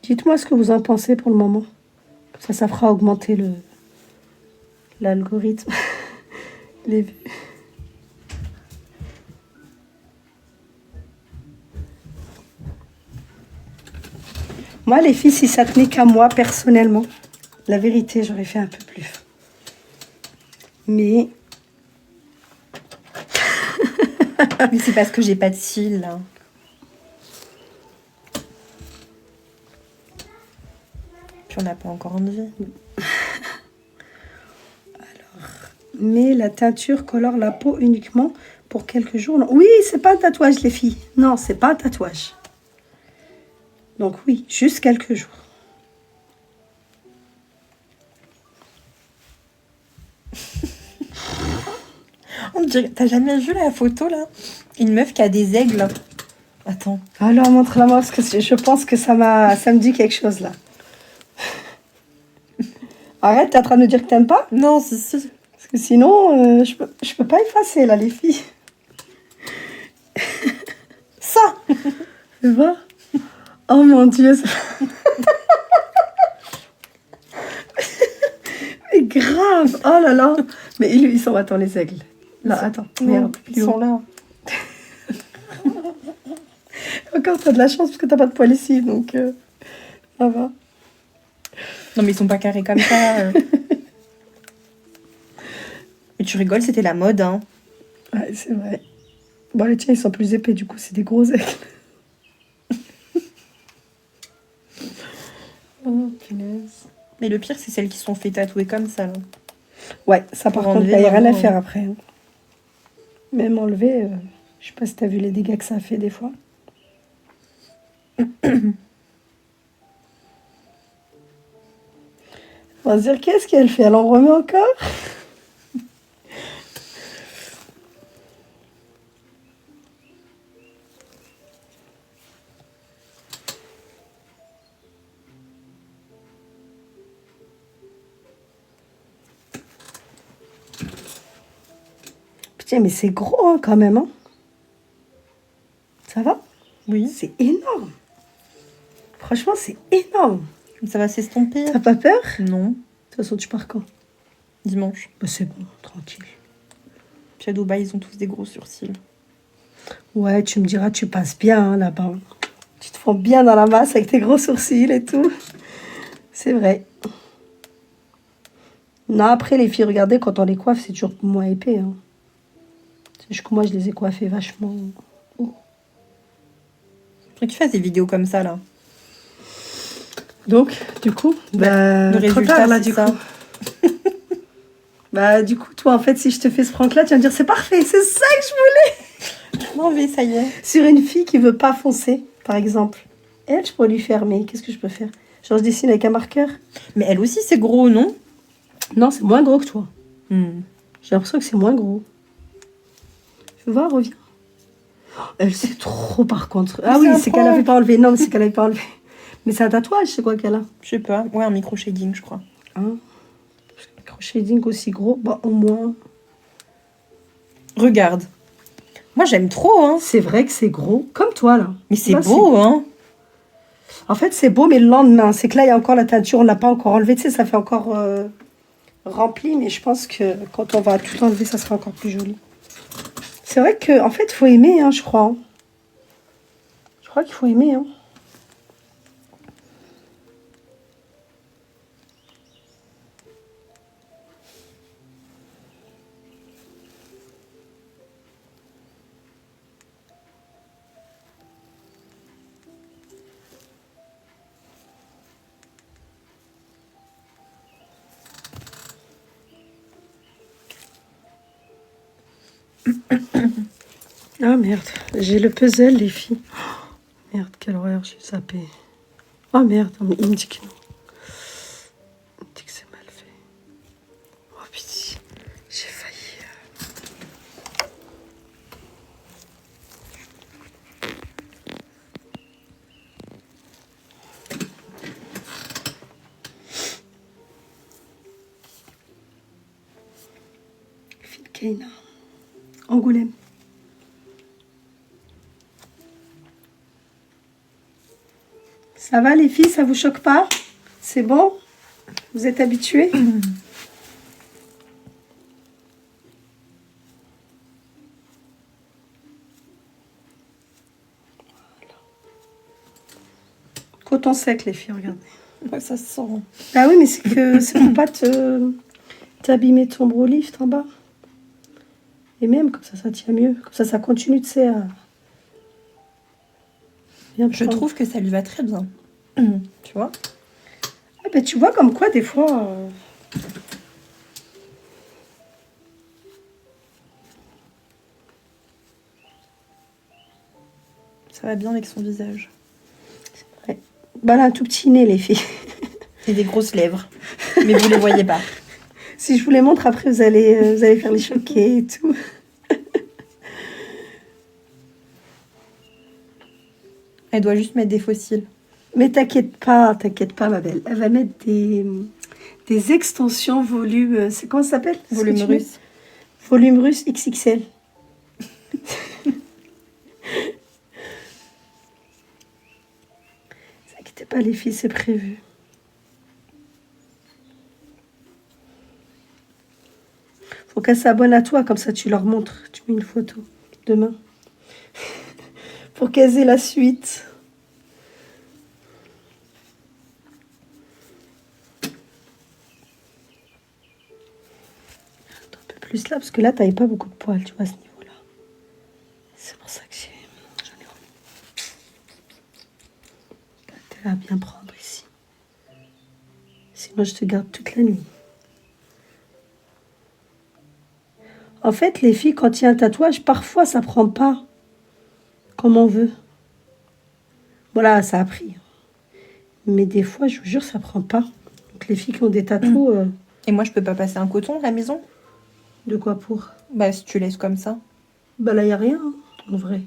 Dites-moi ce que vous en pensez pour le moment. Ça fera augmenter l'algorithme. Les vues. Moi, les filles, si ça tenait qu'à moi, personnellement, la vérité, j'aurais fait un peu plus. Mais... Mais c'est parce que j'ai pas de cils, là. Puis on n'a pas encore envie. Mais la teinture colore la peau uniquement pour quelques jours. Non. Oui, c'est pas un tatouage, les filles. Non, c'est pas un tatouage. Donc oui, juste quelques jours. On dirait... T'as jamais vu la photo, là? Une meuf qui a des aigles. Attends. Alors, montre-la moi, parce que je pense que ça me dit quelque chose, là. Arrête, t'es en train de me dire que t'aimes pas? Non, si. Parce que sinon, je peux pas effacer, là, les filles. Ça. Tu vois? Oh mon Dieu. Mais grave. Oh là là. Mais ils sont... Attends, les aigles. Là, attends. Merde, Ils sont là. Encore, t'as de la chance parce que t'as pas de poils ici, donc ça va. Non, mais ils sont pas carrés comme ça. Mais tu rigoles, c'était la mode, hein. Ouais, c'est vrai. Bon, les tiens, ils sont plus épais, du coup, c'est des gros aigles. Oh, punaise. Mais le pire, c'est celles qui sont fait tatouer comme ça, là. Ouais, ça par Pour contre, il enlever, n'y a rien à vraiment, faire après. Hein. Même enlever, je sais pas si t'as vu les dégâts que ça a fait des fois. On va se dire, qu'est-ce qu'elle fait? Elle en remet encore? Tiens, mais c'est gros hein, quand même. Hein. Ça va? Oui. C'est énorme. Franchement, c'est énorme. Ça va s'estomper. T'as pas peur? Non. De toute façon, tu pars quand? Dimanche. Bah, c'est bon, tranquille. Puis à Dubaï, ils ont tous des gros sourcils. Ouais, tu me diras, tu passes bien hein, là-bas. Tu te fends bien dans la masse avec tes gros sourcils et tout. C'est vrai. Non, après, les filles, regardez, quand on les coiffe, c'est toujours moins épais. Hein. C'est juste que moi, je les ai coiffées vachement. Faudrait que tu fasses des vidéos comme ça, là. Donc, du coup, Le trop résultat, tard, là, c'est du ça. coup. Bah, du coup, toi, en fait, si je te fais ce prank-là, tu vas me dire, c'est parfait, c'est ça que je voulais. Non, mais ça y est. Sur une fille qui veut pas foncer, par exemple. Elle, je pourrais lui faire, mais qu'est-ce que je peux faire? Genre, je dessine avec un marqueur? Mais elle aussi, c'est gros, non? Non, c'est moins gros que toi. Hmm. J'ai l'impression que c'est moins gros. Je vois, reviens. Oh, elle sait trop, par contre. Ah c'est oui, un c'est qu'elle prank. avait pas enlevé. Non, mais c'est qu'elle avait pas enlevé. Mais c'est un tatouage, c'est quoi qu'elle a? Je sais pas. Ouais, un micro-shading, je crois. Hein? Shading aussi gros, bah au moins. Regarde. Moi, j'aime trop, hein. C'est vrai que c'est gros, comme toi là. Mais c'est Là, beau, hein. En fait, c'est beau, mais le lendemain, c'est que là, il y a encore la teinture, on l'a pas encore enlevée. Tu sais, ça fait encore rempli, mais je pense que quand on va tout enlever, ça sera encore plus joli. C'est vrai que, en fait, il faut aimer, hein, je crois. Hein. Je crois qu'il faut aimer, hein. Ah merde, j'ai le puzzle, les filles. Oh, merde, quelle horreur, j'ai zappé. Oh merde, il me dit que non. Il me dit que c'est mal fait. Oh pitié, j'ai failli. Phil Kane, Angoulême. Ça va les filles, ça vous choque pas? C'est bon? Vous êtes habitués? Coton sec les filles, regardez. Ouais, ça se sent. Ah oui, mais c'est que c'est pour pas t'abîmer ton gros lift en bas. Et même comme ça tient mieux. Comme ça continue de à bien Je prendre. trouve que ça lui va très bien. Tu vois? Ah ben, tu vois comme quoi des fois... Ça va bien avec son visage. Ouais. Bah là, un tout petit nez les filles. Et des grosses lèvres. Mais vous les voyez pas. Si je vous les montre après, vous allez faire les choquer et tout. Elle doit juste mettre des fossiles. Mais t'inquiète pas, ma belle. Elle va mettre des extensions volume... C'est comment ça s'appelle? Volume russe. Volume russe XXL. T'inquiète pas les filles, c'est prévu. Faut qu'elle s'abonne à toi, comme ça tu leur montres. Tu mets une photo demain. Pour qu'elles aient la suite. Un peu plus là, parce que là, t'avais pas beaucoup de poils, tu vois, à ce niveau-là. C'est pour ça que j'en ai remis. T'as à bien prendre ici. Sinon, je te garde toute la nuit. En fait, les filles, quand il y a un tatouage, parfois, ça prend pas comme on veut. Voilà, ça a pris. Mais des fois, je vous jure, ça prend pas. Donc, les filles qui ont des tatous... Et moi, je peux pas passer un coton à la maison? De quoi pour? Bah, si tu laisses comme ça. Bah là, il n'y a rien, hein, en vrai.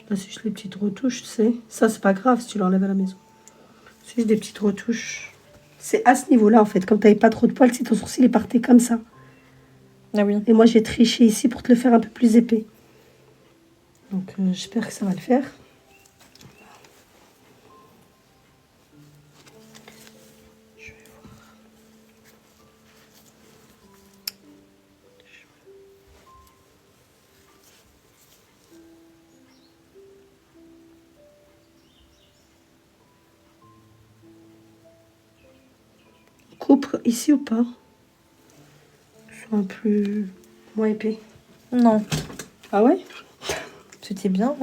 Là, c'est juste les petites retouches, tu sais. Ça, c'est pas grave si tu l'enlèves à la maison. C'est juste des petites retouches. C'est à ce niveau-là, en fait. Comme tu n'avais pas trop de poils, si ton sourcil est parti comme ça. Ah oui. Et moi, j'ai triché ici pour te le faire un peu plus épais. Donc, j'espère que ça va le faire. Je vais voir. On coupe ici ou pas? Soit un plus moins épais. Non, Ah ouais? c'était bien.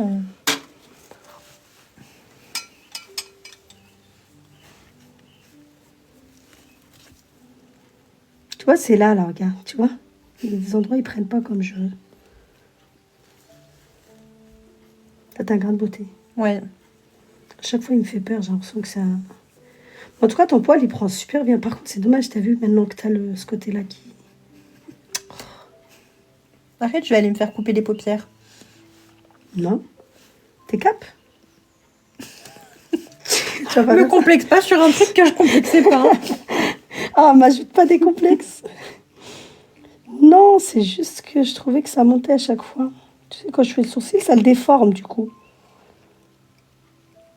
Tu vois, c'est là, regarde, tu vois? Il y a des endroits, ils prennent pas comme je veux. T'as un grain de beauté. Ouais. À chaque fois, il me fait peur, j'ai l'impression que c'est un... En tout cas, ton poil, il prend super bien. Par contre, c'est dommage, t'as vu, maintenant que t'as ce côté-là qui... Arrête, je vais aller me faire couper les paupières. Non. T'es cap? Tu vas pas Me faire ça. complexe pas sur un truc que je complexais pas. Ah, m'ajoute pas des complexes. Non, c'est juste que je trouvais que ça montait à chaque fois. Tu sais, quand je fais le sourcil, ça le déforme, du coup.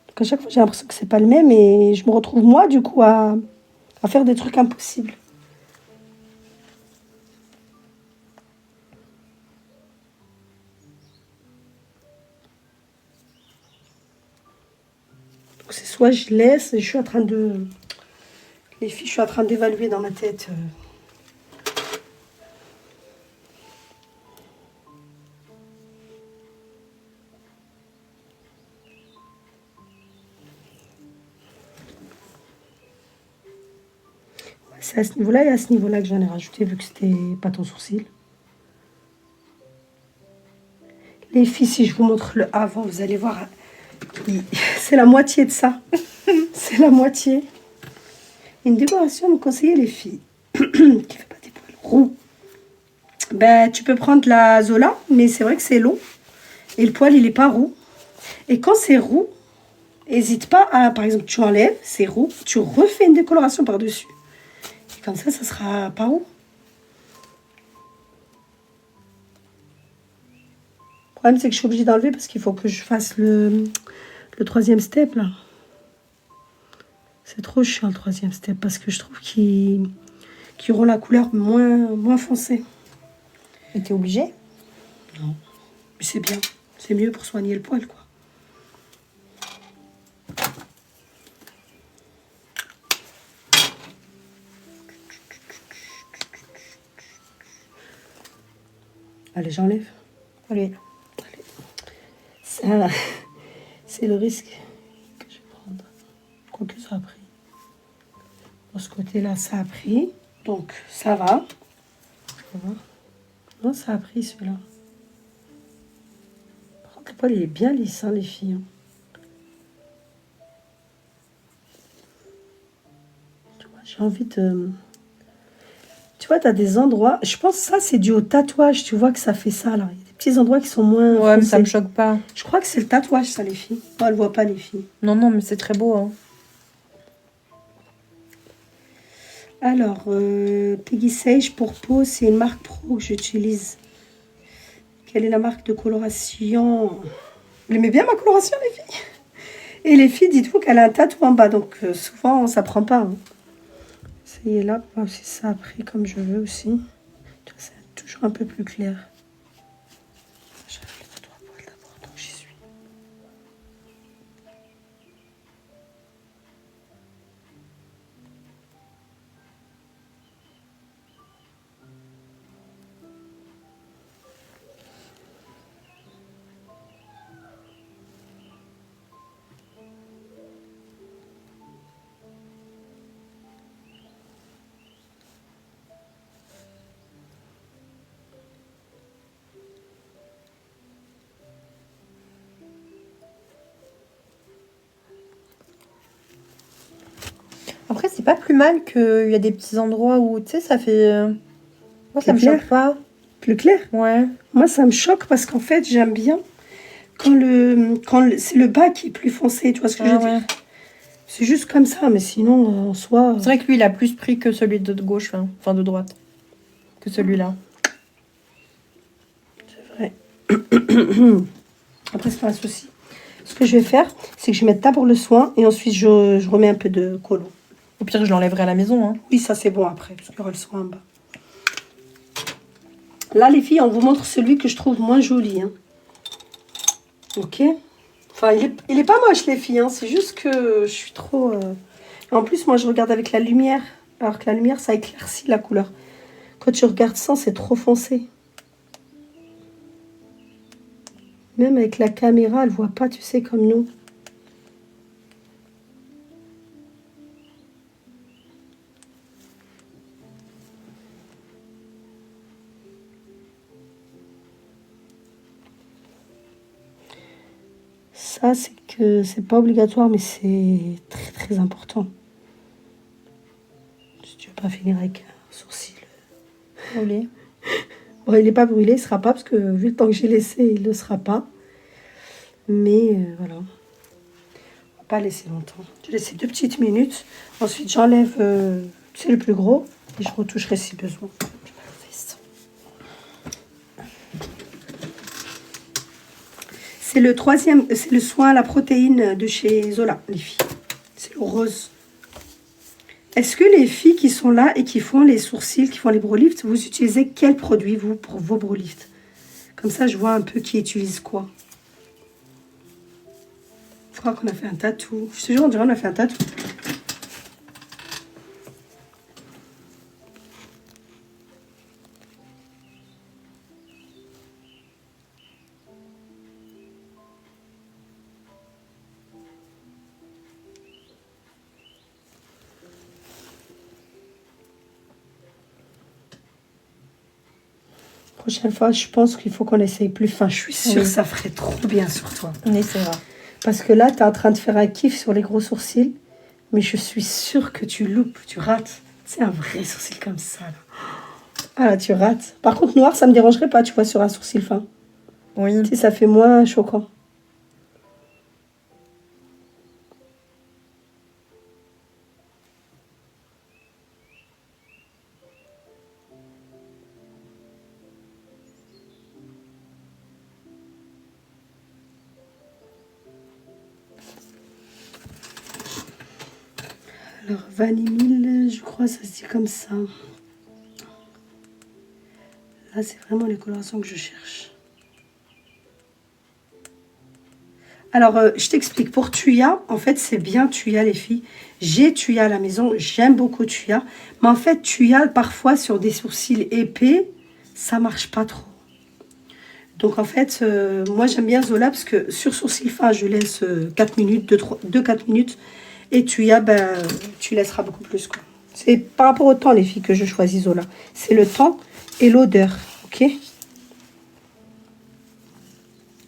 Donc à chaque fois, j'ai l'impression que c'est pas le même et je me retrouve, moi, du coup, à faire des trucs impossibles. Donc c'est soit je laisse, je suis en train de... Les filles, je suis en train d'évaluer dans ma tête. C'est à ce niveau-là et à ce niveau-là que j'en ai rajouté, vu que c'était pas ton sourcil. Les filles, si je vous montre le avant, vous allez voir, c'est la moitié de ça. C'est la moitié. Une décoration me conseillait les filles qui ne fait pas des poils roux. Ben, tu peux prendre la Zola, mais c'est vrai que c'est long. Et le poil, il n'est pas roux. Et quand c'est roux, n'hésite pas à, par exemple, tu enlèves, c'est roux, tu refais une décoloration par-dessus. Et comme ça sera pas roux. Le problème, c'est que je suis obligée d'enlever parce qu'il faut que je fasse le troisième step, là. C'est trop chiant, le troisième step, parce que je trouve qu'ils auront la couleur moins foncée. Et t'es obligée? Non. Mais c'est bien. C'est mieux pour soigner le poil, quoi. Allez, j'enlève. Allez. Ça, c'est le risque que je vais prendre. Quoique ça a pris. De ce côté-là, ça a pris. Donc, ça va. On va voir. Non, ça a pris, celui-là. Par contre, le poil, il est bien lisse, hein, les filles. Hein. Tu vois, j'ai envie de... Tu vois, tu as des endroits... Je pense que ça, c'est dû au tatouage. Tu vois que ça fait ça, là. Il y a des petits endroits qui sont moins Ouais, mais ça me foncés. choque pas. Je crois que c'est le tatouage, ça, les filles. Non, elles ne voient pas, les filles. Non, non, mais c'est très beau. Hein. Alors, Peggy Sage pour peau, c'est une marque pro que j'utilise. Quelle est la marque de coloration? Vous aimez bien ma coloration, les filles? Et les filles, dites-vous qu'elle a un tatou en bas, donc souvent, ça prend pas. Hein. Essayez là, pour voir si ça a pris comme je veux aussi. Tu vois, c'est toujours un peu plus clair. J'arrive le tatouage à poil d'abord, donc j'y suis. Après, c'est pas plus mal qu'il y a des petits endroits où, tu sais, ça fait... Moi, ça me clair. choque pas. Plus clair? Ouais. Moi, ça me choque parce qu'en fait, j'aime bien quand c'est le bas qui est plus foncé. Tu vois ce que je veux dire? C'est juste comme ça, mais sinon, en soi... C'est vrai que lui, il a plus pris que celui de gauche, enfin de droite, que celui-là. Après, c'est pas un souci. Ce que je vais faire, c'est que je vais mettre d'abord le soin et ensuite je remets un peu de colo. Au pire, je l'enlèverai à la maison. Hein. Oui, ça c'est bon après, parce qu'il y aura le soin en bas. Là, les filles, on vous montre celui que je trouve moins joli. Hein. Ok. Enfin, il est pas moche, les filles. Hein. C'est juste que je suis trop... En plus, moi, je regarde avec la lumière. Alors que la lumière, ça éclaircit la couleur. Quand tu regardes sans, c'est trop foncé. Même avec la caméra, elle voit pas, tu sais, comme nous. Ça, c'est que c'est pas obligatoire, mais c'est très très important. Si tu veux pas finir avec un sourcil. Brûlé. Bon, il n'est pas brûlé, il ne sera pas, parce que vu le temps que j'ai laissé, il ne le sera pas. Mais voilà. On va pas laisser longtemps. Je vais laisser 2 petites minutes. Ensuite, j'enlève tu sais, le plus gros et je retoucherai si besoin. C'est le troisième, c'est le soin à la protéine de chez Zola, les filles. C'est le rose. Est-ce que les filles qui sont là et qui font les sourcils, qui font les brow lifts, vous utilisez quel produit, vous, pour vos brow lifts? Comme ça, je vois un peu qui utilise quoi. Je crois qu'on a fait un tatou. Je te jure, on dirait qu'on a fait un tatou. Prochaine fois, je pense qu'il faut qu'on essaye plus fin. Je suis sûre que ça ferait trop bien sur toi. On essaiera. Parce que là, tu es en train de faire un kiff sur les gros sourcils. Mais je suis sûre que tu loupes, tu rates. C'est un vrai sourcil comme ça. Là. Ah là, tu rates. Par contre, noir, ça me dérangerait pas, tu vois, sur un sourcil fin. Oui. Si ça fait moins choquant. Alors, vanille, je crois, ça se dit comme ça. Là, c'est vraiment les colorations que je cherche. Alors, je t'explique. Pour Tuya, en fait, c'est bien Tuya, les filles. J'ai Tuya à la maison. J'aime beaucoup Tuya. Mais en fait, Tuya, parfois, sur des sourcils épais, ça marche pas trop. Donc, en fait, moi, j'aime bien Zola parce que sur sourcil fin, je laisse 4 minutes, 2-4 minutes. Et Tuya, ben, tu laisseras beaucoup plus. C'est par rapport au temps, les filles, que je choisis Zola. C'est le temps et l'odeur. Ok?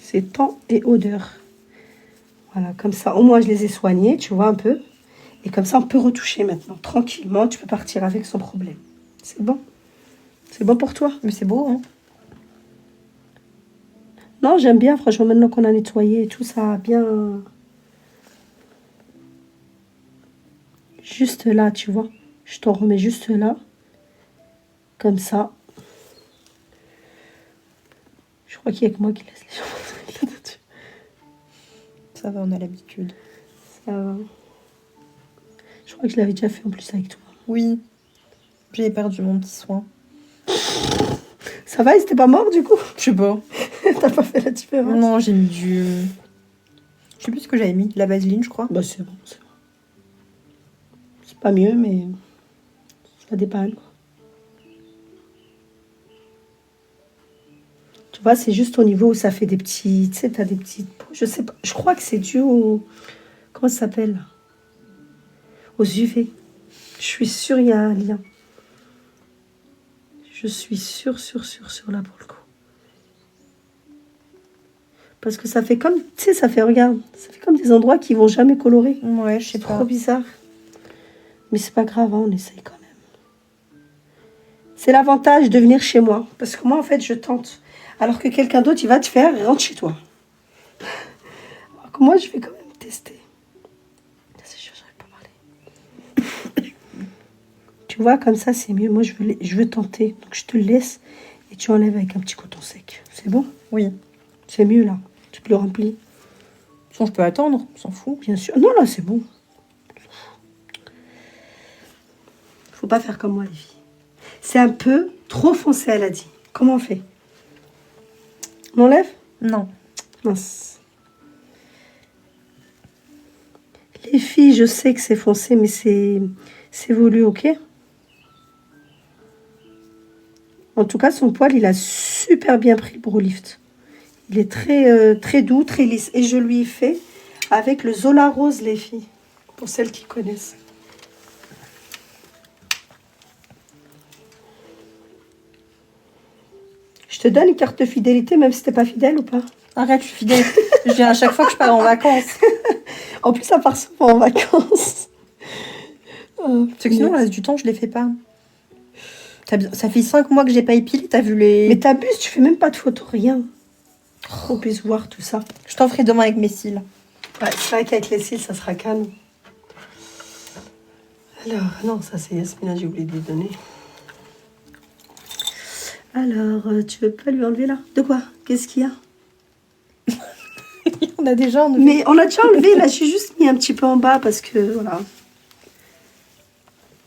C'est temps et odeur. Voilà, comme ça, au moins, je les ai soignés, tu vois, un peu. Et comme ça, on peut retoucher maintenant. Tranquillement, tu peux partir avec sans problème. C'est bon? C'est bon pour toi? Mais c'est beau, hein? Non, j'aime bien, franchement, maintenant qu'on a nettoyé et tout, ça a bien... Juste là, tu vois. Je t'en remets juste là. Comme ça. Je crois qu'il y a que moi qui laisse les gens là-dessus. Ça va, on a l'habitude. Ça va. Je crois que je l'avais déjà fait en plus avec toi. Oui. J'ai perdu mon petit soin. Ça va, il s'était pas mort du coup? Je sais pas. T'as pas fait la différence? Non, j'ai mis du... Je sais plus ce que j'avais mis. La vaseline, je crois. Bah c'est bon, c'est bon. C'est pas mieux, mais ça dépanne. Tu vois, c'est juste au niveau où ça fait des petits... Tu sais, t'as des petites... Je sais pas, je crois que c'est dû au... Comment ça s'appelle? Aux UV. Je suis sûre il y a un lien. Je suis sûre là pour le coup. Parce que ça fait comme... Tu sais, ça fait, regarde, ça fait comme des endroits qui vont jamais colorer. Ouais, je sais C'est pas. trop bizarre. Mais c'est pas grave, hein, on essaye quand même. C'est l'avantage de venir chez moi. Parce que moi, en fait, je tente. Alors que quelqu'un d'autre, il va te faire, rentre chez toi. Alors que moi, je vais quand même tester. C'est sûr, j'arrive pas à parler. Tu vois, comme ça, c'est mieux. Moi, je veux tenter. Donc, je te le laisse et tu enlèves avec un petit coton sec. C'est bon? Oui. C'est mieux, là. Tu peux le remplir. Sinon, je peux attendre, on s'en fout. Bien sûr. Non, là, c'est bon. Faut pas faire comme moi, les filles. C'est un peu trop foncé, elle a dit. Comment on fait? On enlève? Non. Mince. Les filles, je sais que c'est foncé, mais c'est voulu, ok? En tout cas, son poil, il a super bien pris le Brow Lift. Il est très doux, très lisse. Et je lui ai fait avec le Zola Rose, les filles. Pour celles qui connaissent. Je te donne une carte de fidélité, même si t'es pas fidèle ou pas? Arrête, je suis fidèle. Je viens à chaque fois que je pars en vacances. En plus, ça part souvent en vacances. Oh, Parce que sinon, le reste du temps, je les fais pas. Ça fait 5 mois que j'ai pas épilé, t'as vu les... Mais t'abuses, tu fais même pas de photos, rien. On puisse voir tout ça. Je t'en ferai demain avec mes cils. Ouais, c'est vrai qu'avec les cils, ça sera calme. Alors, non, ça c'est Yasmina, j'ai oublié de lui donner. Alors, tu veux pas lui enlever là? De quoi? Qu'est-ce qu'il y a? On a déjà enlevé. Mais on a déjà enlevé, là, j'ai juste mis un petit peu en bas parce que, voilà.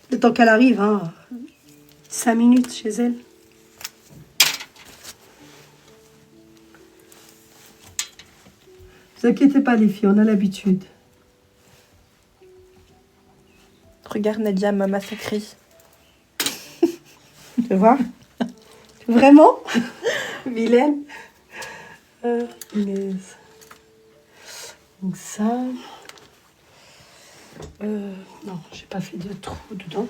Le temps qu'elle arrive, hein. 5 minutes chez elle. Ne vous inquiétez pas, les filles, on a l'habitude. Regarde, Nadia m'a massacré. Tu vois? Vraiment? Vilaine. Mais... Donc ça... non, j'ai pas fait de trou dedans.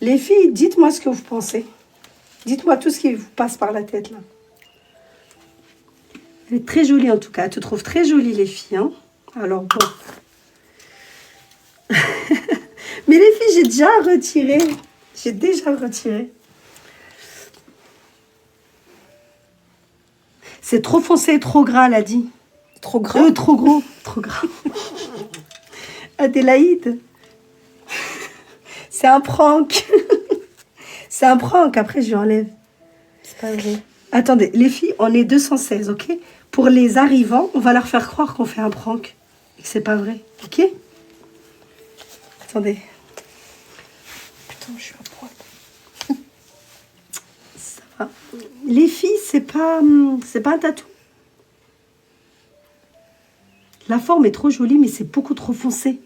Les filles, dites-moi ce que vous pensez. Dites-moi tout ce qui vous passe par la tête, là. Elle est très jolie, en tout cas. Elle te trouve très jolie, les filles. Hein. Alors, bon. Mais les filles, j'ai déjà retiré. J'ai déjà retiré. C'est trop foncé et trop gras, elle a dit. Trop gras. Trop gros. Trop gras. Adélaïde. C'est un prank. C'est un prank. Après, je lui enlève. C'est pas vrai. Attendez, les filles, on est 216, ok? Pour les arrivants, on va leur faire croire qu'on fait un prank. Et que c'est pas vrai, ok? Attendez. Putain, je suis à poil. Ça va. Les filles, c'est pas un tatou. La forme est trop jolie, mais c'est beaucoup trop foncé.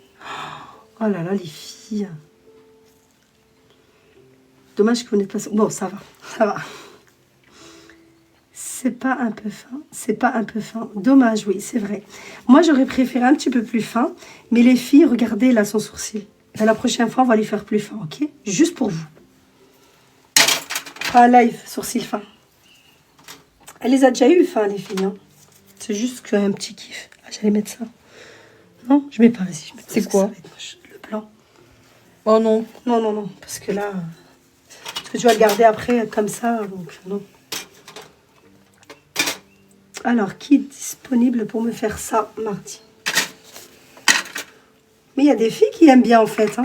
Oh là là, les filles. Dommage que vous n'êtes pas... Bon, ça va, ça va. C'est pas un peu fin, c'est pas un peu fin. Dommage, oui, c'est vrai. Moi, j'aurais préféré un petit peu plus fin, mais les filles, regardez là son sourcil. Et la prochaine fois, on va les faire plus fin, ok? Juste pour vous. Pas live, sourcil fin. Elle les a déjà eu fin, les filles. Hein. C'est juste qu'un petit kiff. Ah, j'allais mettre ça. Non, je mets pas, vas-y. C'est quoi? Ça va être moche. Le blanc. Oh non. Non, non, non, parce que là... Parce que tu vas le garder après comme ça, donc non. Alors, qui est disponible pour me faire ça mardi? Mais il y a des filles qui aiment bien en fait. Hein.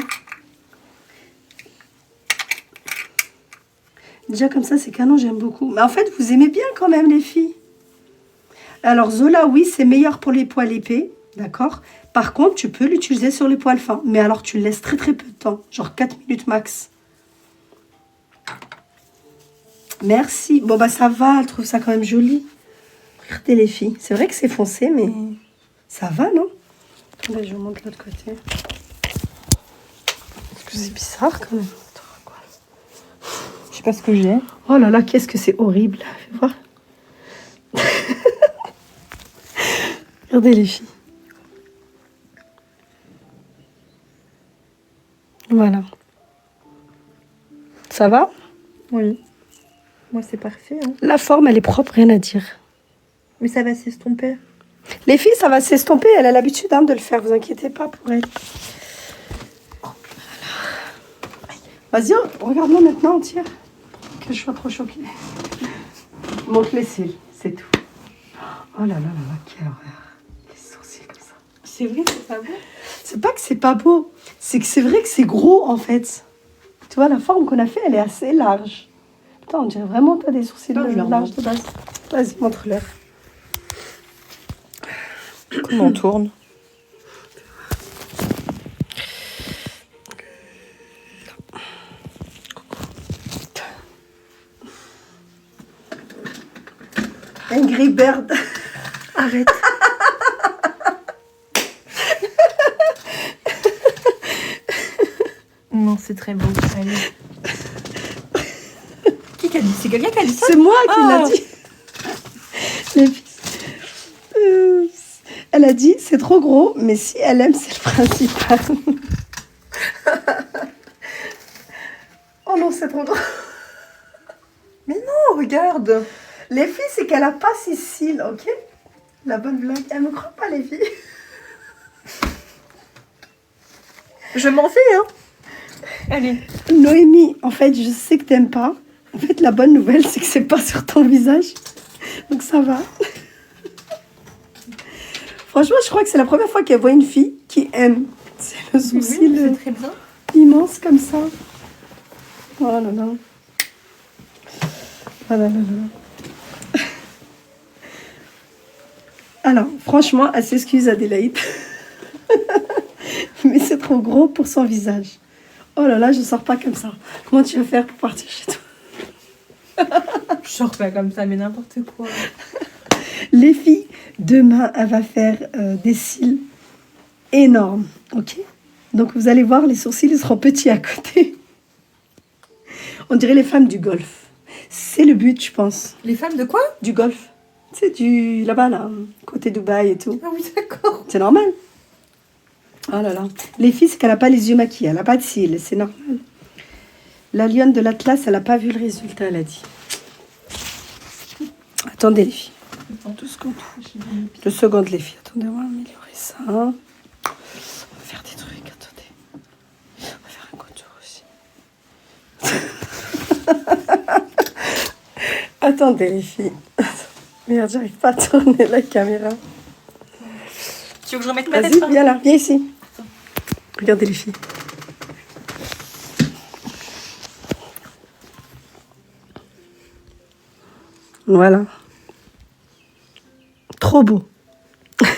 Déjà comme ça, c'est canon, j'aime beaucoup. Mais en fait, vous aimez bien quand même les filles. Alors, Zola, oui, c'est meilleur pour les poils épais, d'accord? Par contre, tu peux l'utiliser sur les poils fins. Mais alors, tu le laisses très très peu de temps. Genre 4 minutes max. Merci. Bon, bah ça va, elle trouve ça quand même joli. Regardez les filles. C'est vrai que c'est foncé, mais ça va, non? Attendez, je vous montre l'autre côté. Parce que c'est bizarre quand même. Je sais pas ce que j'ai. Oh là là, qu'est-ce que c'est horrible. Fais voir. Regardez les filles. Voilà. Ça va? Oui. Moi, c'est parfait. Hein. La forme, elle est propre, rien à dire. Mais ça va s'estomper. Les filles, ça va s'estomper. Elle a l'habitude hein, de le faire. Vous inquiétez pas pour elle. Vas-y, regarde-moi maintenant, on tire. Que je sois trop choquée. Montre les cils, c'est tout. Oh là là là là, quelle horreur. Les sourcils comme ça. C'est vrai, c'est pas beau. C'est pas que c'est pas beau. C'est que c'est vrai que c'est gros, en fait. Tu vois, la forme qu'on a fait, elle est assez large. Putain, on dirait vraiment pas des sourcils Ah, je leur larges de base. Vas-y, montre-leur. Comment on tourne? Angry Bird. Arrête. Non, c'est très beau. Allez. Qui a dit? C'est quelqu'un qui a dit ça? C'est moi qui Ah. l'a dit. Les filles. Elle a dit, c'est trop gros, mais si elle aime, c'est le principal. Oh non, c'est trop gros. Mais non, regarde. Les filles, c'est qu'elle a pas ses cils, ok? La bonne blague. Elle me croit pas, les filles. Je m'en fais, hein. Allez. Noémie, en fait, je sais que t'aimes pas. En fait, la bonne nouvelle, c'est que c'est pas sur ton visage. Donc ça va. Franchement, je crois que c'est la première fois qu'elle voit une fille qui aime. C'est le sourcil c'est très bien. immense comme ça. Oh là là. Oh là là là. Alors, franchement, elle s'excuse, Adélaïde. Mais c'est trop gros pour son visage. Oh là là, je sors pas comme ça. Comment tu vas faire pour partir chez toi? Je sors pas comme ça, mais n'importe quoi. Les filles, demain, elle va faire des cils énormes, ok? Donc, vous allez voir, les sourcils, ils seront petits à côté. On dirait les femmes du golf. C'est le but, je pense. Les femmes de quoi? Du golf. C'est du là-bas, là, côté Dubaï et tout. Ah oui, d'accord. C'est normal. Oh là là. Les filles, c'est qu'elle n'a pas les yeux maquillés, elle n'a pas de cils, c'est normal. La lionne de l'Atlas, elle n'a pas vu le résultat, elle a dit. Attendez, les filles. 2 secondes. 2 secondes, les filles. Attendez, on va améliorer ça. On va faire des trucs, attendez. On va faire un contour aussi. Attendez, les filles. Merde, j'arrive pas à tourner la caméra. Tu veux que je remette ma tête? Vas-y, viens là, viens ici. Regardez les filles. Voilà. Trop beau. Mais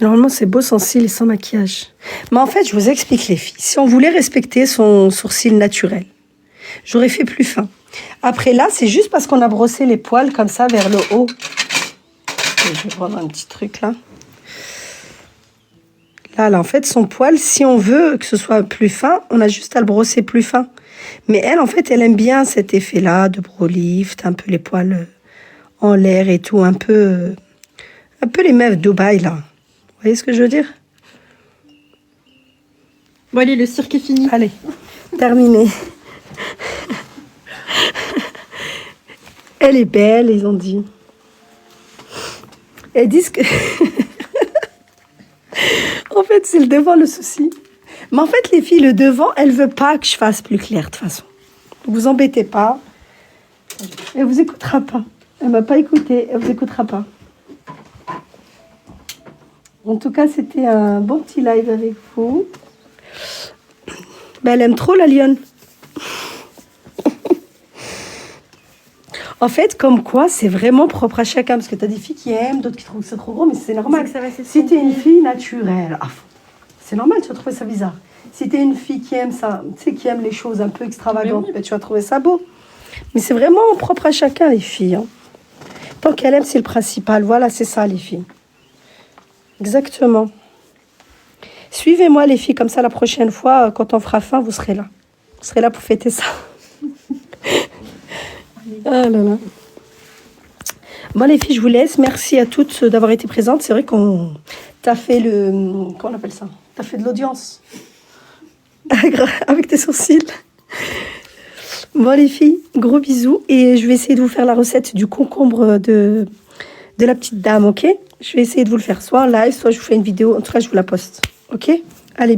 normalement, c'est beau sans cils et sans maquillage. Mais en fait, je vous explique les filles. Si on voulait respecter son sourcil naturel, j'aurais fait plus fin. Après là, c'est juste parce qu'on a brossé les poils comme ça vers le haut. Et je vais prendre un petit truc là. Là, en fait, son poil, si on veut que ce soit plus fin, on a juste à le brosser plus fin. Mais elle, en fait, elle aime bien cet effet-là de bro-lift, un peu les poils en l'air et tout, un peu les meufs Dubaï, là. Vous voyez ce que je veux dire? Bon, allez, le cirque est fini. Allez, terminé. Elle est belle, ils ont dit. Elles disent que... En fait, c'est le devant le souci. Mais en fait, les filles, le devant, elle veut pas que je fasse plus clair, de toute façon. Vous embêtez pas. Elle vous écoutera pas. Elle m'a pas écouté, elle vous écoutera pas. En tout cas, c'était un bon petit live avec vous. Ben, elle aime trop la lionne. En fait, comme quoi, c'est vraiment propre à chacun. Parce que tu as des filles qui aiment, d'autres qui trouvent que c'est trop gros, mais c'est normal. Ça va Si tu es une fille naturelle, à fond, c'est normal, tu vas trouver ça bizarre. Si tu es une fille qui aime ça, tu sais, qui aime les choses un peu extravagantes, Mais oui. ben, tu vas trouver ça beau. Mais c'est vraiment propre à chacun, les filles. Hein. Tant qu'elle aime, c'est le principal. Voilà, c'est ça, les filles. Exactement. Suivez-moi, les filles, comme ça, la prochaine fois, quand on fera fin, vous serez là. Vous serez là pour fêter ça. Ah là là. Bon, les filles, je vous laisse. Merci à toutes d'avoir été présentes. C'est vrai qu'on t'a fait le... Comment on appelle ça? T'as fait de l'audience. Avec tes sourcils. Bon, les filles, gros bisous. Et je vais essayer de vous faire la recette du concombre de la petite dame, ok? Je vais essayer de vous le faire soit en live, soit je vous fais une vidéo. En tout cas, je vous la poste. Ok?